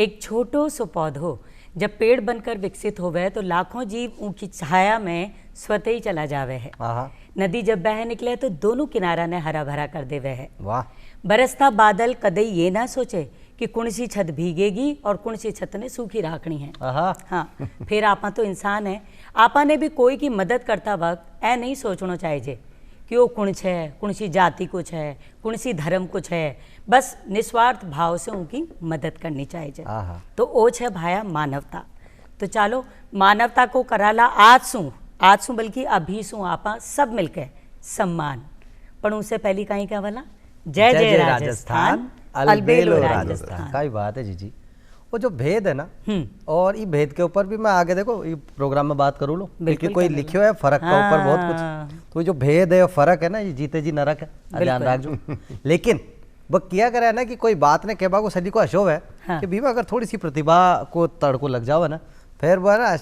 एक छोटो सो पौधो जब पेड़ बनकर विकसित होवे तो लाखों जीव उनकी छाया में स्वतः ही चला जावे है। नदी जब बह निकले तो दोनों किनारा ने हरा भरा कर देवे है। वाह। बरसता बादल कदई ये ना सोचे कि कौन सी छत भीगेगी और कौन सी छत ने सूखी राखनी है। हाँ, फिर आपा तो इंसान है, आपा ने भी कोई की मदद करता वक्त ऐ नहीं सोचना चाहिए कि वो कुछ है, कौन सी जाति कुछ है, कौन सी धर्म कुछ है, बस निस्वार्थ भाव से उनकी मदद करनी चाहिए। तो ओछ है भाया मानवता। तो चलो मानवता को कराला आज सू बल्कि अभी सू आपा सब मिलके सम्मान। पर उससे पहली कहीं क्या बोला, जय जय राजस्थान, अलबेलो राजस्थान। क्या बात है जी। वो जो भेद है ना, और ये भेद के ऊपर भी मैं आगे देखो ये प्रोग्राम में बात करूँ लो, क्योंकि कोई लिखियो है फर्क का ऊपर बहुत कुछ। तो जो भेद है फर्क है ना, ये जीते जी नरक है, ध्यान रखो। लेकिन वो किया करे ना कि कोई बात ने कहबा को सदी को अशोभ है कि भीमा अगर थोड़ी सी प्रतिभा को तड़को लग जाओ ना, फिर वो है ना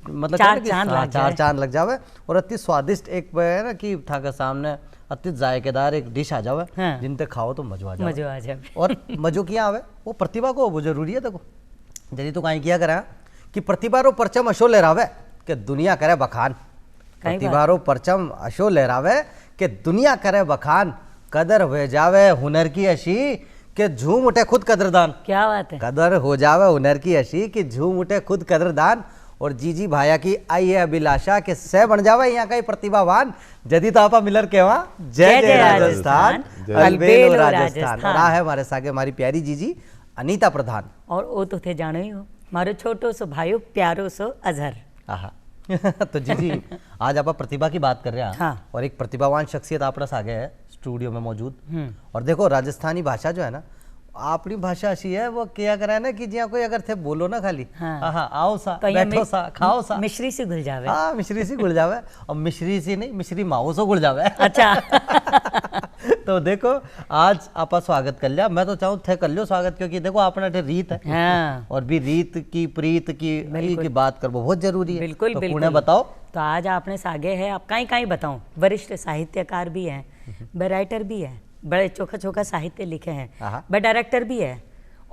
मतलब चार चांद लग जावे और अति स्वादिष्ट एक है ना कि था के सामने अति जायकेदार एक डिश आ जावे। जिनते खाओ तो मजो आ जावे। और मजो किया आवे वो प्रतिभा को वो जरूरी है। देखो जल्दी तो कहीं किया करा कि प्रतिभा रो परचम अशो लहरावे कि दुनिया करे बखान। प्रतिभा रो परचम अशो लहरावे कि दुनिया करे बखान। कदर हो जावे हुनर की अशी कि झूम उठे खुद कदरदान। क्या बात है। कदर हो जावे हुनर की अशी कि झूम उठे खुद कदरदान। और जीजी भाया की आई है अभिलाषा के सह बन जावे यहाँ का ही प्रतिभावान। जदी तो आपा मिलर के वहाँ जय जय राजस्थान, अलबेलो राजस्थान। और है हमारे सागे हमारी प्यारी जीजी अनीता प्रधान। और वो तो थे जानो ही हो मारो छोटो सो भाइयों प्यारो सो अजहर। तो जीजी आज आप प्रतिभा की बात कर रहे हैं। हाँ। और एक प्रतिभावान शख्सियत आप आगे है स्टूडियो में मौजूद। और देखो राजस्थानी भाषा जो है ना, अपनी भाषा ऐसी है वो क्या करा ना कि जिया कोई अगर थे बोलो ना खाली आओ सा बैठो सा खाओ सा मिश्री से घुल जावे। हाँ मिश्री से घुल जावे। और मिश्री से नहीं मिश्री माओ से घुल जावे। अच्छा। तो देखो आज आपा स्वागत कर लिया। मैं तो चाहूँ थे कर लो स्वागत, क्योंकि देखो अपना रीत है। हाँ। और भी रीत की प्रीत की बात करना बहुत जरूरी है। बिल्कुल तो बिल्कुल। बताओ तो आज आपने सागे है, आप कहीं बताऊं, वरिष्ठ साहित्यकार भी हैं, राइटर भी है, बड़े चोखा चोखा साहित्य लिखे हैं, बड़े डायरेक्टर भी है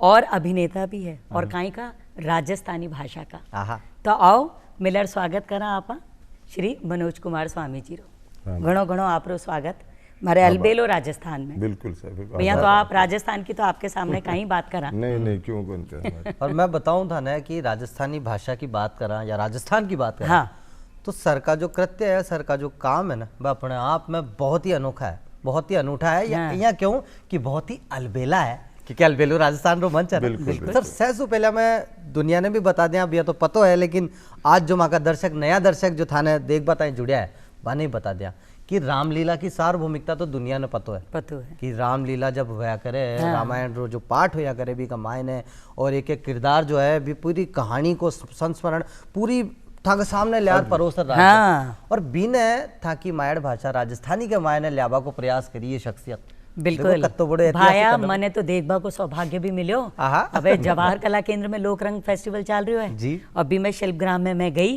और अभिनेता भी है, और कहीं का राजस्थानी भाषा का। तो आओ मिलर स्वागत करा आपा श्री मनोज कुमार स्वामी जी रो। घणो घणो आप रो स्वागत हमारे अलबेलो राजस्थान में। बिल्कुल सर। भैया तो आप राजस्थान की तो आपके सामने कहीं बात करा। नहीं क्यों कौन कर। और मैं बताऊं था ना कि राजस्थानी भाषा की बात करा या राजस्थान की बात करा, तो सर का जो कृत्य है, सर का जो काम है ना, वह अपने आप में बहुत ही अनोखा है, बहुत ही अनूठा है। या क्यों कि बहुत ही अलबेला है, क्योंकि अलबेलो राजस्थान रो मंच है। सर सहसु पहले मैं दुनिया ने भी बता दिया, अभी तो पतो है, लेकिन आज जो माँ का दर्शक नया दर्शक जो था ने देख बताए जुड़िया है वह नहीं बता दिया कि रामलीला की सार्वभौमिकता तो दुनिया ने पतो है कि रामलीला जब होया करे, रामायण जो पाठ होया करे भी का मायने, और एक एक किरदार जो है भी पूरी कहानी को संस्मरण पूरी था सामने लिया परोसर और बिने था कि मायड़ भाषा राजस्थानी के मायने लियाबा को प्रयास करी ये शख्सियत। बिल्कुल भाया मने तो देखबा को सौभाग्य भी मिलो। अबे जवाहर कला केंद्र में लोक रंग फेस्टिवल चल रही है जी। अभी मैं शिल्पग्राम में मैं गई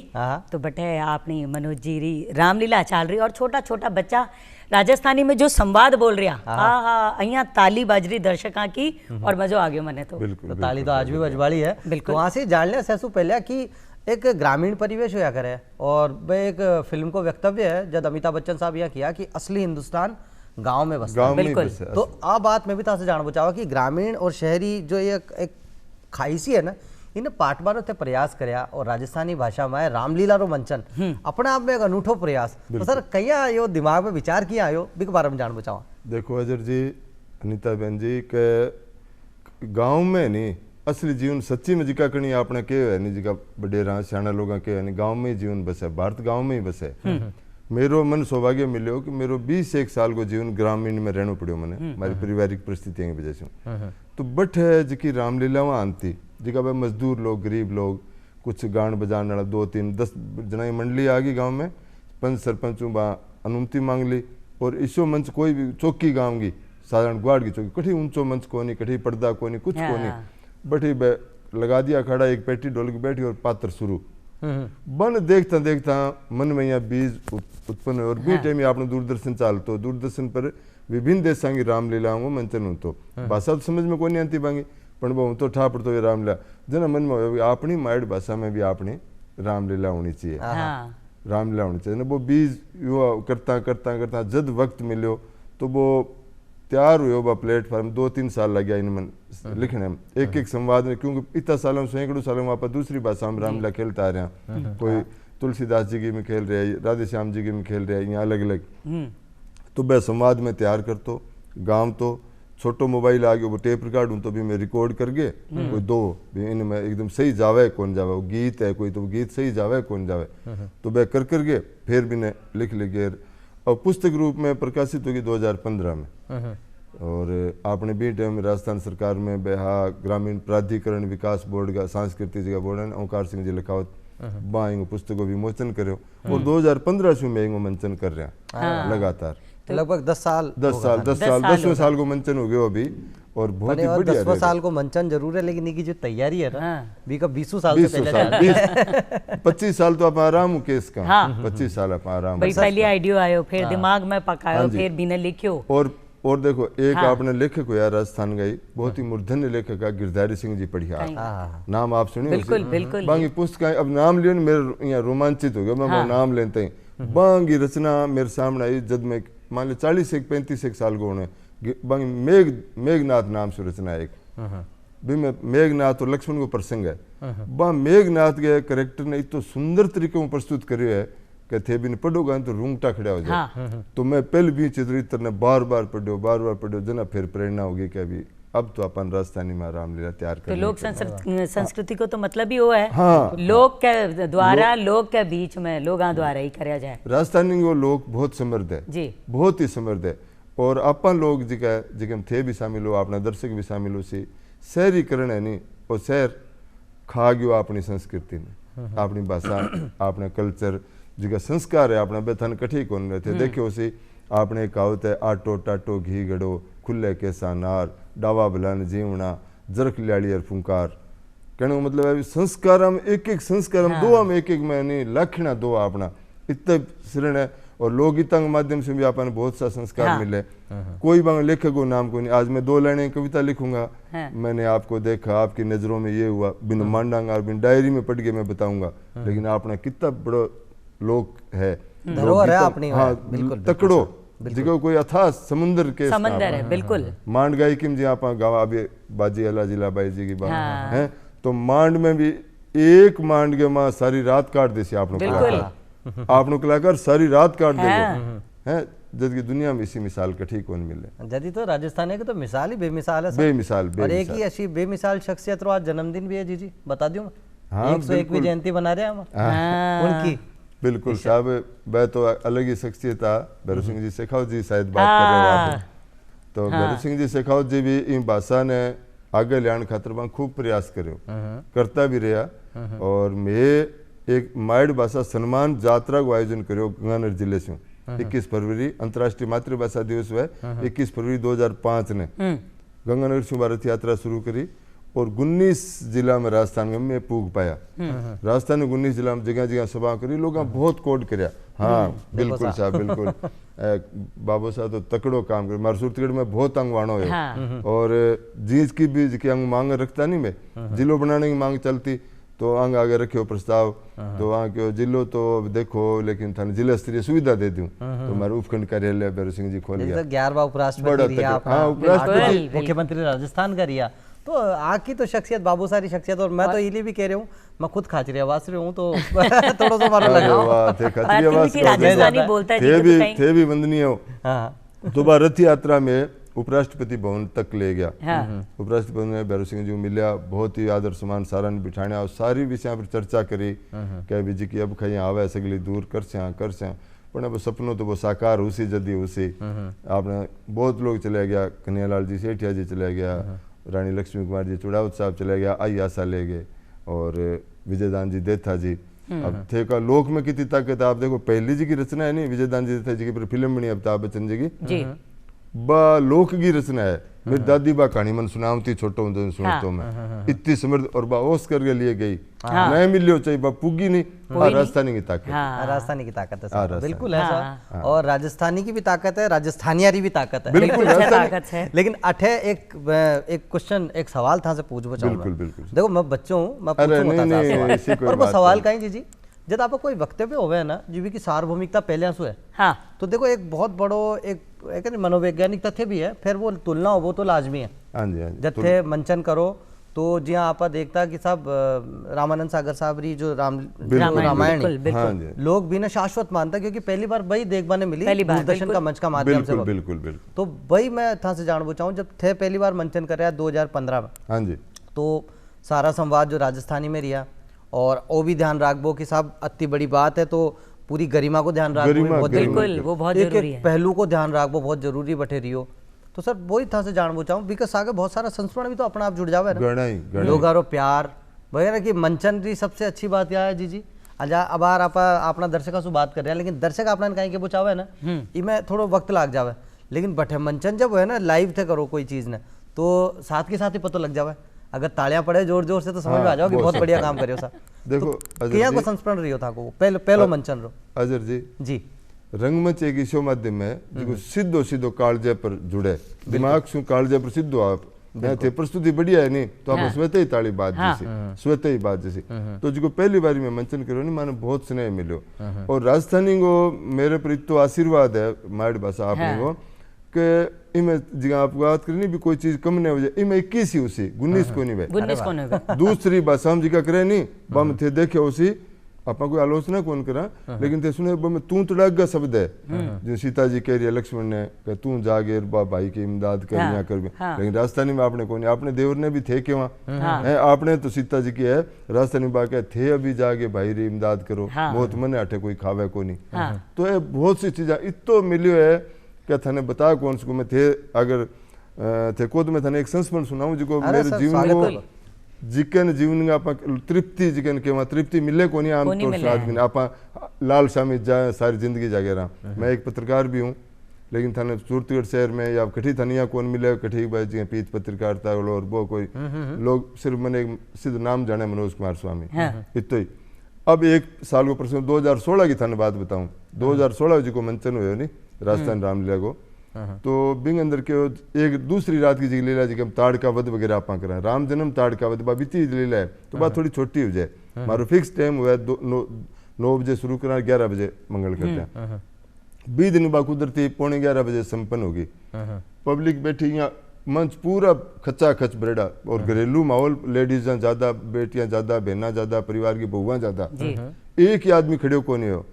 तो बटे आपने मनोज जी री रामलीला चल रही और छोटा छोटा बच्चा राजस्थानी में जो संवाद बोल रहा अहिया ताली बाजरी दर्शका की और मजो आ गयो मने। तो ताली तो आज भी बजवाड़ी है। बिल्कुल वहां से जान लिया सहसु पहले कि एक ग्रामीण परिवेश होया करे, और वह एक फिल्म को वक्तव्य है जब अमिताभ बच्चन साहब यह किया कि असली हिंदुस्तान गांव में बसता है। बिल्कुल। तो आ बात में भी था से जान बचावा कि ग्रामीण और शहरी जो एक खाईसी है ना, इन्हें पाटबारो थे प्रयास करया और राजस्थानी भाषा में रामलीला रो मंचन अपने आप में एक अनूठो प्रयास। तो सर कहिया आयो दिमाग में विचार किया आयो बिक बारे में जान बचावा। देखो अजर जी, अनीता बहन जी के गांव में नहीं असली जीवन सच्ची में जिका कणी आपने के है नहीं, जिका बडेरा सियाणा लोग के नहीं, गांव में जीवन बस है, भारत गांव में ही बस है। मेरो मन सौभाग्य मिलो कि मेरो 21 साल को जीवन ग्रामीण में रहना पड़ो मैंने, हमारी पारिवारिक परिस्थितियों की वजह से। तो बट है जिकी रामलीला वहाँ आती जिका भाई मजदूर लोग, गरीब लोग, कुछ गान बजाने वाला 2-3-10 जना की मंडली आ गई गाँव में, पंच सरपंचों अनुमति मांग ली। और इसो मंच कोई भी चौकी गाँव की साधारण ग्वाड़ की चौकी, कठी ऊंचो मंच को नहीं, कठी पर्दा को नहीं, कुछ को नहीं, बठी लगा दिया खड़ा, एक पेटी ढोल की बैठी और पात्र शुरू बन। देखता देखता मन में यहाँ बीज उत्पन्न और बी टाइम आपने दूरदर्शन चालतो, दूरदर्शन पर विभिन्न देशों की रामलीलाओं को मंचन हो तो भाषा तो समझ में कोई नहीं आती बांगी, पण वो तो ठापर तो ये रामलीला जना मन में अपनी माइड भाषा में भी अपनी रामलीला होनी चाहिए। हाँ रामलीला होनी चाहिए ना। वो बीज युवा करता करता करता जब वक्त मिलो तो वो तैयार हुए वो प्लेटफॉर्म 2-3 साल लग गया इनमें लिखने में एक एक संवाद में, क्योंकि इतना सालों सैकड़ों सालों में आप दूसरी भाषा में रामलीला खेलता आ रहे हैं। कोई तुलसीदास जी की में खेल रहे हैं, राधे श्याम जी की में खेल रहे हैं, यहाँ अलग अलग। तो मैं संवाद में तैयार कर तो गाँव तो छोटो मोबाइल आ गया वो टेप रिकॉर्ड हूँ तो भी मैं रिकॉर्ड करके कोई दो भी इनमें एकदम सही जावे कौन जावे, वो गीत है कोई तो गीत सही जावे कौन जावे, तो मैं कर करके फिर भी ने लिख लिखे और पुस्तक रूप में प्रकाशित होगी 2015 में। और आपने भी टाइम राजस्थान सरकार में बेहा ग्रामीण प्राधिकरण विकास बोर्ड का सांस्कृतिक जगह बोर्ड है ओंकार सिंह जी लिखावत बाएंगे पुस्तक को विमोचन करे और 2015 से मैं मंचन कर रहे हैं लगातार। तो लगभग 10 साल 10वें साल को मंचन हो गया अभी और बहुत ही बढ़िया। 10वें साल को मंचन जरूर है लेकिन इनकी जो तैयारी है ना भी का 20 साल से पहले 25 साल तो आप आराम हो केस का। 25 साल आप आराम भाई पहले आइडिया आयो फिर दिमाग में पकायो फिर बिना लिखियो। और देखो एक आपने लेखक हुआ राजस्थान का बहुत ही मूर्धन्य लेखक है गिरधारी सिंह जी पढ़िया, नाम आप सुनिए बिल्कुल बिल्कुल बांगी पुस्तक अब नाम लियो मेरे यहाँ रोमांचित हो गया मैं नाम लेते हैं। बांगी रचना मेरे सामने आई जब मैं मान लो 40-35 साल को होने बांगी मेघनाथ नाम से रचना एक भी मैं मेघनाथ और लक्ष्मण को प्रसंग है बा मेघनाथ के कैरेक्टर ने इतना सुंदर तरीके में प्रस्तुत करियो है कि थे भी पढ़ोगा तो रूंगटा खड़ा हो जाए। तो मैं पहले भी चित्रित ने बार बार पढ़ो जना फिर प्रेरणा होगी कि अभी अब तो अपन राजस्थानी में रामलीला तैयार कर। तो लोक संस्कृति को तो मतलब ही वो है लोक के द्वारा लोक के बीच में लोगों द्वारा ही कराया जाए। राजस्थानी वो लोग बहुत समृद्ध है जी बहुत ही समृद्ध है और अपन लोग जिका थे भी शामिल हो अपना दर्शक भी शामिल हो सी शहरीकरण है नहीं और शहर खा गयो अपनी संस्कृति ने अपनी भाषा अपने कल्चर जिका संस्कार है अपना बेथन कठी कौन रहते देखियो सी आपने कहावत है आटो टाटो घी गड़ो खुले कैसा नार डावा बलान जीवना जरख लियाड़ियर फुंकार कहने को मतलब है संस्कार में एक संस्कार दो में एक में नहीं लक्षणा दो अपना इतने शरण है और लोकगीता के माध्यम से भी अपन बहुत सा संस्कार मिले। कोई बांग लेखक को नाम को नहीं आज मैं 2 लाइनें कविता लिखूंगा मैंने आपको देखा आपकी नजरों में ये हुआ बिन मांडांगा बिन डायरी में पढ़ के मैं बताऊंगा लेकिन आपने कितना बड़ा लोक है धरोहर है अपनी। हाँ बिल्कुल तकड़ो जिको कोई अथाह समुद्र के समंदर है बिल्कुल मांड गाय किम जी आप गाँव अभी बाजी अला जिला बाई जी की बात है तो मांड में भी एक मांड के माँ सारी रात काट देसी आपनो कलाकार सारी रात काट देगा है जबकि दुनिया में इसी मिसाल का ठीक कौन मिले जदी तो राजस्थान की तो मिसाल ही बेमिसाल है बेमिसाल और एक ही ऐसी बेमिसाल शख्सियत रो आज जन्मदिन भी है जी बता दूं 101वीं जयंती बना रहे हैं हम उनकी बिल्कुल साहब वह तो अलग ही शख्सियत था। भैरव सिंह जी शेखावत जी शायद बात कर रहे हो आप तो भैरव सिंह जी शेखावत जी भी इन भाषा ने आगे लियाण खातर खूब प्रयास करो करता भी रहा और मैं एक माइड भाषा सम्मान यात्रा को आयोजन करो गंगानगर जिले से 21 फरवरी अंतर्राष्ट्रीय मातृभाषा दिवस हुआ 21 फरवरी 2005 ने गंगानगर से भारत यात्रा शुरू करी और 19 जिला में राजस्थान में पूग पाया। राजस्थान में 19 जिला में जगह जगह सभा करी लोग बहुत कोड करया। हाँ बिल्कुल साहब बिल्कुल बाबू साहब तो तकड़ो काम करे मार सूरतगढ़ में बहुत अंग वाणो है और जीज की भी जिकी अंग मांग रखता नहीं मैं जिलो बनाने की मांग चलती तो अंग आगे रखियो प्रस्ताव तो वहाँ क्यों जिलो तो देखो लेकिन थाने जिला स्तरीय सुविधा दे दूं तो हमारे उपखंड कार्यालय भैरव सिंह जी खोल गया 11वां उपराष्ट्रपति मुख्यमंत्री राजस्थान का रिया तो आग की तो शख्सियत बाबू सारी शख्सियत और मैं तो इली भी कह रही हूँ मैं खुद खाचरी आवाज रही हूँ तो थोड़ा सा मारो लगा थे भी वंदनीय हो। तो रथ यात्रा में उपराष्ट्रपति भवन तक ले गया। उपराष्ट्रपति भवन में भैरव सिंह जी मिलिया बहुत ही आदर सम्मान सारा ने बिठाया और सारी विषय पर चर्चा करी क्या विजय की अब खैया आवे सगली दूर कर से पर अब सपनों तो वो साकार उसी जदी उसी आपने बहुत लोग चले गया कन्हैयालाल जी सेठिया जी चले गया रानी लक्ष्मी कुमार जी चुड़ावत साहब चले गया आई आशा ले गए और विजयदान जी देथा जी अब थे का लोक में कितनी ताकत आप देखो पहली जी की रचना है नहीं विजयदान जी देथा जी की फिल्म बनी अमिताभ बच्चन जी की बा लोकगी रचना है। मेरी दादी बा कहानी मन सुनावती छोटो होंदे सुनतो मैं इतनी समृद्ध और बा ओस करके लिए गई नहीं मिलियो चाहिए बा पुगी नहीं और राजस्थानी की ताकत राजस्थानी की ताकत है साहब, बिल्कुल है साहब। और राजस्थानी की भी ताकत है, राजस्थानियारी भी ताकत है, बिल्कुल ताकत है। लेकिन अठे एक क्वेश्चन एक सवाल था से पूछबो चाहूं। बिल्कुल बिल्कुल देखो मैं बच्चों हूं, मैं पूछूंगा और वो सवाल कहीं जी जब आप कोई वक्तव्य होवे ना जीवी की सार्वभौमिकता पहले आंसू है। हाँ तो देखो एक बहुत बड़ो एक मनोवैज्ञानिक तथ्य भी है, फिर वो तुलना हो वो तो लाजमी है। हाँ जी हाँ जी जब थे मंचन करो तो जी हाँ आप देखता कि साहब रामानंद सागर साहब री जो रामायण हाँ जी लोग भी ना शाश्वत मानता क्योंकि पहली बार वही देखने मिली दूरदर्शन का मंच का माध्यम से। बिल्कुल बिल्कुल। तो वही मैं था से जानना चाहूँ जब थे पहली बार मंचन कर रहा 2015 में। हाँ जी। तो सारा संवाद जो राजस्थानी में रिया और वो भी ध्यान रखबो कि साहब अति बड़ी बात है तो पूरी गरिमा को ध्यान रखबो बहुत बिल्कुल वो बहुत जरूरी है। पहलू को ध्यान रखबो बहुत जरूरी बटे रियो। तो सर वही था से जानना चाहूँ बिकॉज आगे बहुत सारा संस्मरण भी तो अपना आप जुड़ जावे ना लोगारो प्यार वगैरह की मंचन की सबसे अच्छी बात यह है जी अजा अब आप अपना दर्शकों से बात कर रहे हैं लेकिन दर्शक अपना कहीं के वो चाहे ना इमें थोड़ा वक्त लग जावे लेकिन बटे मंचन जब है ना लाइव थे करो कोई चीज ने तो साथ के साथ ही पता लग जावे। अगर तालियां पड़े जोर जोर से तो समझ में आ जाओ कि बहुत बढ़िया काम करियो सा। देखो क्या को संस्मरण रही था को पहलो मंचन रो अजर जी जी रंगमंच एक ऐसो माध्यम है जो सीधो सीधो कालजे पर जुड़े दिमाग से कालजे पर सीधो आप थे प्रस्तुति बढ़िया है नहीं तो आप स्वतः ही ताली बात जैसी स्वतः ही बात जैसी तो जो पहली बारी में मंचन करो नहीं माने बहुत स्नेह मिलो और राजस्थानी को मेरे पर इतो आशीर्वाद है माड़ी भाषा आपने को कि इमे जिगा आप बात करनी भी कोई चीज कम नहीं हो जाए इमे 21 ही उसी 19 को नहीं वे दूसरी भाषा हम जिका करे नहीं बम थे देखे उसी आपा कोई आलोचना कौन करा लेकिन ते सुने बम तू तो डग शब्द है जो सीता जी कह रही है लक्ष्मण ने कि तू जागे बा भाई की इमदाद कर या कर लेकिन राजस्थानी में आपने कोई आपने देवर ने भी थे क्यों है आपने तो सीता जी की है राजस्थानी बा के थे अभी जागे भाई री इमदाद करो बहुत मने अठे कोई खावे को नहीं तो ये बहुत सी चीजा इतो मिलियो है क्या थाने बता कौन सको मैं थे अगर थे को तो मैं थाने एक संस्मरण सुनाऊं जिको मेरे जीवन को जिकन जीवन का आपा तृप्ति जिकन के वहाँ तृप्ति मिले को नहीं आम तो स्वाद भी आपा लाल शामी जाए सारी जिंदगी जागे रहा। मैं एक पत्रकार भी हूँ लेकिन थाने सूरतगढ़ शहर में या कठी थनिया कौन मिले कठी भाई जी पीत पत्रकारिता और वो कोई लोग सिर्फ मैंने सिद्ध नाम जाने मनोज कुमार स्वामी इतो ही। अब एक साल को प्रश्न 2016 की थाने बात बताऊं 2016 जी को मंचन हुए नहीं राजस्थान रामलीला को तो बिंग अंदर के एक दूसरी रात की जी लीला जी हम ताड़ का वध वगैरह आप करा राम जन्म ताड़ का वध बीती लीला है तो बात थोड़ी छोटी हो जाए मारो फिक्स टाइम हुआ 9 बजे शुरू करा 11 बजे मंगल करते हैं 20 दिन बाद कुदरती 11:15 बजे संपन्न होगी पब्लिक बैठी यहाँ मंच पूरा खचा खच भरेड़ा और घरेलू माहौल लेडीज ज्यादा बेटियां ज्यादा बहना ज्यादा परिवार की बहुआ ज्यादा एक ही आदमी खड़े को नहीं हो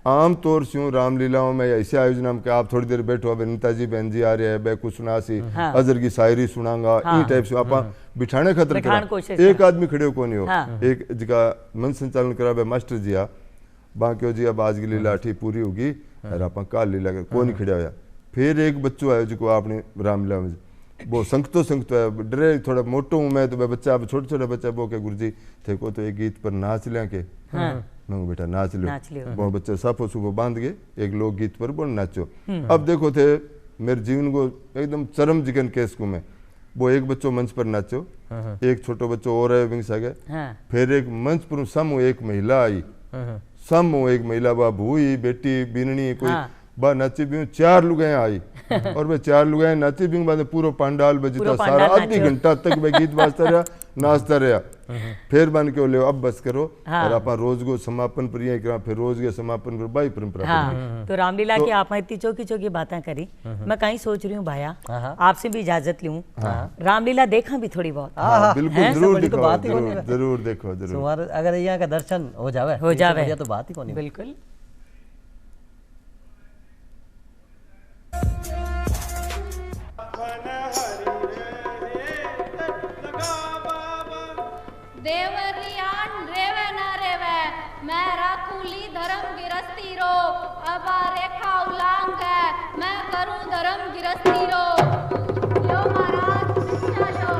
आम तौर से रामलीलाओं में ऐसे आयोजन में आप थोड़ी देर बैठो अब नीताजी बहन जी आ रहे हैं कुछ सुनासी अजर की शायरी सुनांगा इन टाइप से आप बिठाने खतर करा एक आदमी खड़े को नहीं हो एक जिका मन संचालन करा मास्टर जी आ बाकी जी अब आज की लीला अठी पूरी होगी और आप काल लीला को नहीं खड़ा होया फिर एक बच्चो आयो जो आपने रामलीला में वो संगतो है डरे थोड़ा मोटो हूँ मैं तो बच्चा अब छोटे छोटे बच्चा वो के गुरुजी थे को तो एक गीत पर नाच लिया के मैं बेटा नाच लियो वो बच्चे साफो सुबह बांध के एक लोक गीत पर बोल नाचो अब देखो थे मेरे जीवन को एकदम चरम जिगन केस को मैं वो एक बच्चों मंच पर नाचो एक छोटो बच्चो और है विंग सके फिर एक मंच पर समूह एक महिला आई समूह एक महिला बा भूई बेटी बीननी कोई बा नाची भी 4 लुगाएं आई और वे 4 लुगाएं नाची भी बाद पूरा पंडाल बजता सारा आधी घंटा तक वे गीत बाजता रहा नाचता रहा फिर बन के ले अब बस करो और आप रोज को समापन पर ये करा फिर रोज के समापन पर बाई परंपरा तो रामलीला की आप इतनी चौकी चौकी बातें करी मैं कहीं सोच रही हूँ भाया आपसे भी इजाजत लूं रामलीला देखा भी थोड़ी बहुत बिल्कुल जरूर देखो जरूर अगर यहाँ का दर्शन हो जावे तो बात ही कोनी बिल्कुल देवरियान रेवे ना रेवे मैं राखूली धर्म गिरस्ती रो अबा रेखा उलांग है मैं करूं धर्म गिरस्ती रो यो महाराज बहुत बढ़िया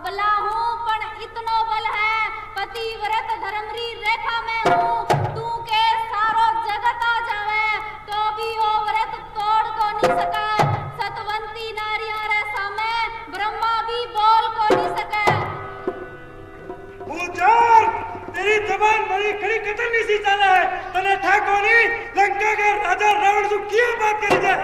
अबला हूँ पण इतनो बल है, पतिव्रत धर्मरी रेखा में हूँ। तू के सारो जगत आ जावे तो भी वो व्रत तोड़ को नहीं सके। सतवंती नारियां रे सामे ब्रह्मा भी बोल को नहीं सके। पूजार तेरी जबान बड़ी खड़ी कतरनी सी चाले है, तने ठाकोरी लंका के राजा रावण से क्यों बात करी जाए?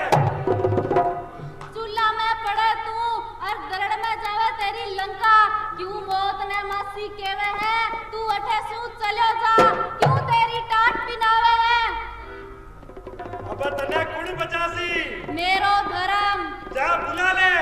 चूल्हा में पड़े तू और दरड़ में जावे तेरी लंका। क्यों मौत ने मासी केवे है, तू अठे सू चलो जा। क्यों तेरी टाट पिनावे है? अब तने कुण बचासी? मेरो धर्म। जा बुला ले।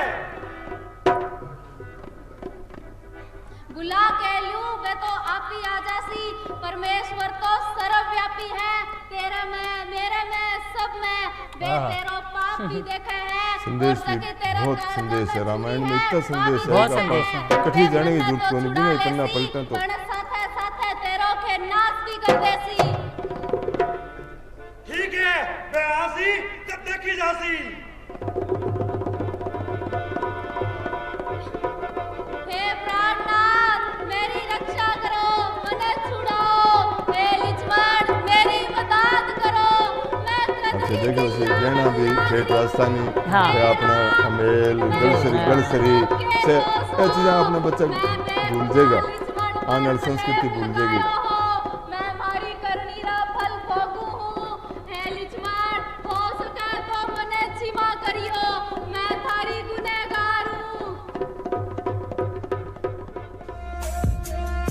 बुला के लूं वे तो आप ही आ जासी। परमेश्वर तो सर्वव्यापी है, तेरे में मेरे में सब में। वे तेरो पाप भी देखे है संदेश और सके तेरे बहुत कर्म संदेश है, में रामायण में छुई इतना है। संदेश है बहुत कि संदेश आप है। कठी जाने की जरूरत तो कोनी, बिना इतना पलटन तो पण साथे साथे तेरो के नाश भी कर देसी। ठीक है, मैं आसी तब देखी जासी। हे प्राणनाथ मेरी रक्षा करो, मने छुड़ाओ। हे लिचमण मेरी मदद करो, मैं अच्छा कदरी देखो से चिल्लाऊं। गहना भी ठेठ राजस्थानी हाँ। से अपना अमेल गलसरी से ये चीज़ें अपना बच्चा भूल जाएगा, आने वाली संस्कृति भूल जाएगी। मैं मारी करनी रा फल भोगू हूँ। हे लिचमण हो सके तो मने क्षमा करियो, मैं थारी गुनहगार हूँ।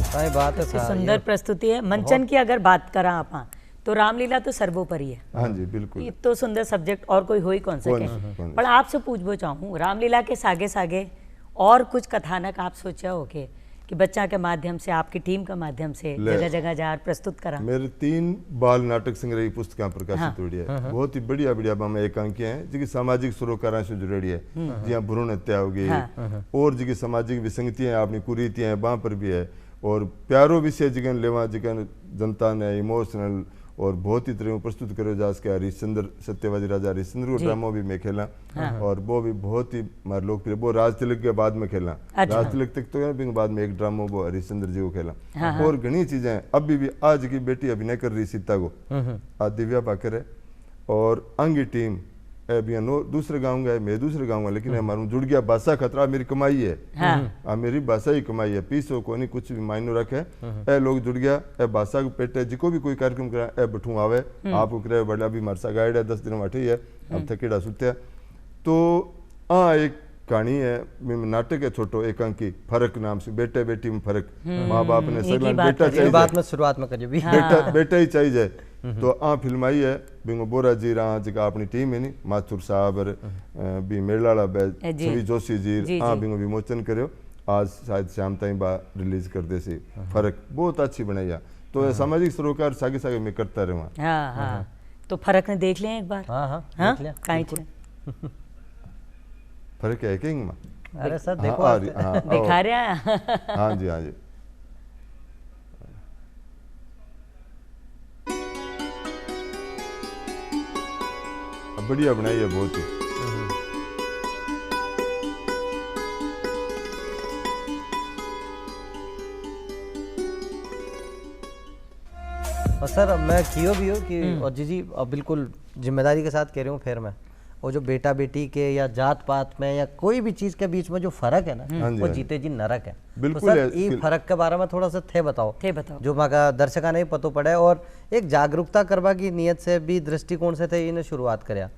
सही बात है से सर, सुंदर ये प्रस्तुति है। मंचन की अगर बात करा आप तो रामलीला तो सर्वोपरि है। हाँ जी बिल्कुल। ये तो सुंदर सब्जेक्ट और कोई हो ही कौन कौन सके। कौन पर आपसे पूछबो चाहूँ, रामलीला के सागे सागे और कुछ कथानक आप सोचा हो कि बच्चा के माध्यम से, आपकी टीम के माध्यम से ले। जगह जगह जा प्रस्तुत करा। मेरे 3 बाल नाटक संग्रह की पुस्तकें प्रकाशित हुई है, बहुत ही बढ़िया बढ़िया में एकांकियां हैं जिनकी सामाजिक सरोकारों से जुड़ी है, जिया भ्रूण हत्या हो गई और जिनकी सामाजिक विसंगतियां अपनी कुरीतियां हैं वहाँ पर भी है, और प्यारो विषय जिकन लेवा जिकन जनता ने इमोशनल और बहुत ही तरह प्रस्तुत करो जा सके। हरिश्चंद्र सत्यवादी राजा हरिश्चंद्र को ड्रामा भी मैं खेला और वो भी बहुत ही हमारे लोकप्रिय, वो राज तिलक के बाद में खेला। अच्छा। राज तिलक तक तो है, फिर बाद में एक ड्रामा वो हरिश्चंद्र जी को खेला। और घनी चीजें अभी भी आज की बेटी अभिनय कर रही सीता को, आज दिव्या पाकर है, और अंगी टीम अभी दूसरे गाँव गए, मैं दूसरे गाँव गया, लेकिन हमारा जुड़ गया भाषा खतरा मेरी कमाई है। मेरी भाषा ही कमाई है, पीसो को नहीं कुछ भी मायनो रखे। ए लोग जुड़ गया, ए भाषा को पेटे जिको भी कोई कार्यक्रम करा ए बठू आवे, आपको करे बड़ा अभी मारसा गाइड है 10 दिन बैठी है, अब थकेड़ा सुत्या। तो एक कहानी है, नाटक है छोटो एकांकी, फर्क नाम से, बेटे बेटी में फर्क। माँ बाप ने सगला बेटा चाहिए, बात में शुरुआत में करियो भी बेटा ही चाहिए। तो फिल्म आई है बिंगो बोरा जी रा जिका अपनी टीम है नी, माथुर साहब भी मेलाला छवि जोशी जी बिंगो विमोचन करो। आज शायद शाम ताई बा रिलीज कर दे सी। फर्क बहुत अच्छी बनाई है, तो सामाजिक सरोकार सागे सागे में करता रहा। हाँ हाँ, तो फर्क ने देख लिया एक बार। हाँ देख लिया काई छे फर्क है किंग में। अरे सर देखो दिखा रहा है। हाँ जी हाँ जी। बढ़िया बनाई है बहुत ही। और सर मैं कियो भी हो कि और जी अब बिल्कुल जिम्मेदारी के साथ कह रही हूँ, फिर मैं वो जो बेटा बेटी के या जात पात में या कोई भी चीज के बीच में जो फर्क है ना, वो जीते जी नरक है। बिल्कुल तो सर ये फर्क के बारे में थोड़ा सा थे बताओ जो मगा दर्शका नहीं पतो पड़े, और एक जागरूकता करवा की नियत से भी दृष्टिकोण से थे इन्हें शुरुआत कराया।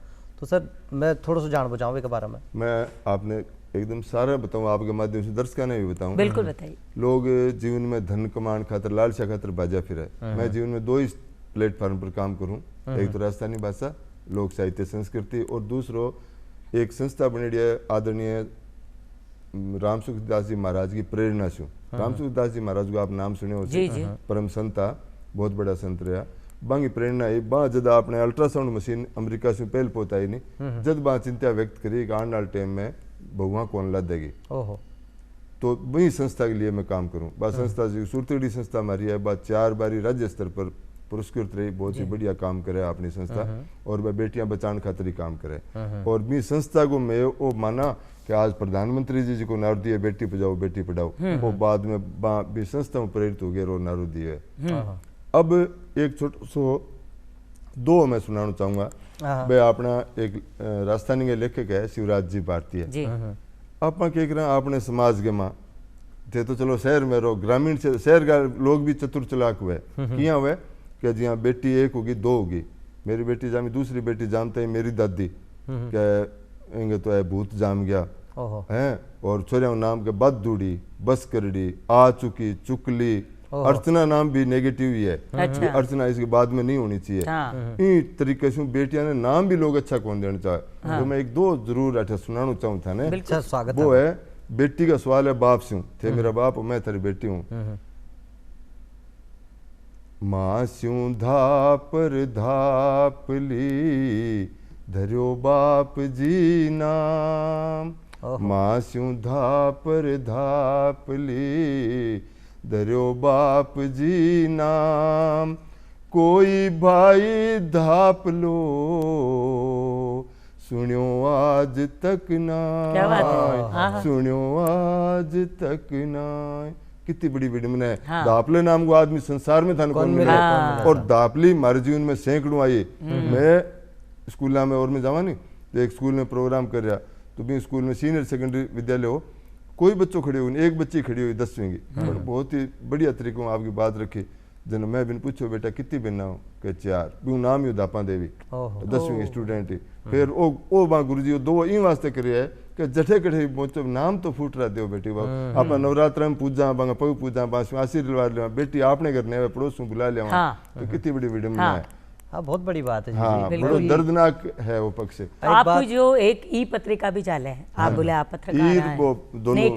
तो सर मैं थोड़ा सा जान बचाऊँ इसके बारे में। मैं आपने एकदम सारा बताऊँ आपके माध्यम से, दर्शकों ने भी बताऊँ। बिल्कुल बताइए। लोग जीवन में धन कमान खातर लालसा खातर बाजा फिर है। मैं जीवन में 2 ही प्लेटफॉर्म पर काम करूँ, एक तो राजस्थानी भाषा लोक साहित्य संस्कृति, और दूसरो एक संस्था बनी है आदरणीय राम सुखदास जी महाराज की प्रेरणा से। राम सुखदास जी महाराज को आप नाम सुने हो, परम संता, बहुत बड़ा संत रहा। बांगी प्रेरणा है बा जब आपने अल्ट्रासाउंड मशीन अमेरिका से पहले पहुंचाई नहीं, जब बा चिंता व्यक्त करी कि आने वाले टाइम में बहुआ कौन ला देगी, तो वही संस्था के लिए मैं काम करूं। बा संस्था जी सुरतड़ी संस्था हमारी है, बा 4 बारी राज्य स्तर पर पुरस्कृत रही, बहुत ही बढ़िया काम करे अपनी संस्था, और वह बेटियां बचाने खातिर ही काम करे। और मी संस्था को मैं वो माना कि आज प्रधानमंत्री जी को नारू दिए बेटी बचाओ बेटी पढ़ाओ, वो बाद में भी संस्था में प्रेरित हो गया और नारू दिए। अब एक छोटा सो दो मैं सुनाना चाहूंगा। भाई अपना एक राजस्थानी के लेखक है शिवराज जी भारतीय। आप कह रहे अपने समाज के माँ थे तो चलो शहर में रहो, ग्रामीण से शहर का लोग भी चतुर चलाक हुए किया हुए कि जी हाँ बेटी एक होगी दो होगी, मेरी बेटी जामी दूसरी बेटी जानते ही मेरी दादी क्या तो है भूत जाम गया है, और छोरिया नाम के बद दूड़ी बस करड़ी आ चुकी चुकली, अर्चना नाम भी नेगेटिव ही है। अच्छा। अर्चना इसके बाद में नहीं होनी चाहिए। इन तरीके से बेटियां ने नाम भी लोग अच्छा कौन देना चाहे। तो मैं एक दो जरूर अठे सुनाना चाहूँ था ने, वो है बेटी का सवाल है बाप से थे मेरा बाप और मैं तेरी बेटी हूँ। माँ स्यूं धापर धापली धर्यो बाप जी नाम, माँ स्यूं धापर धापली धर्यो बाप जी नाम, कोई भाई धाप लो सुनियो आज तक ना, सुनियो आज तक ना। कितनी बड़ी विडम्बना है। हाँ। दापले नाम को आदमी संसार में था कौन मिला। और दापली हमारे जीवन में सैकड़ों आई। मैं स्कूल में और मैं जावा नहीं तो एक स्कूल में प्रोग्राम कर रहा तो भी स्कूल में सीनियर सेकेंडरी विद्यालय हो, कोई बच्चों खड़े हुए, एक बच्ची खड़ी हुई 10वीं की, बहुत ही बढ़िया तरीके में आपकी बात रखी। जन मैं बिन पूछो बेटा कितनी बिना हो के 4 भी नाम ही दापा देवी 10वीं की स्टूडेंट ही। फिर ओ बा गुरुजी दो इन वास्ते करे है कि जठे कठे पहुंचो नाम तो फूट रहा दो बेटी बाप अपना नवरात्र में पूजा बांगा पग पूजा बास आशीर्वाद ले बेटी आपने घर ने पड़ोस में बुला लिया। तो कितनी बड़ी विडम्बना है। हाँ बहुत बड़ी बात है। हाँ बड़ा दर्दनाक है वो पक्ष। आपकी जो एक ई पत्रिका भी चाले है, आप बोले आप पत्रकार हैं। दोनों ही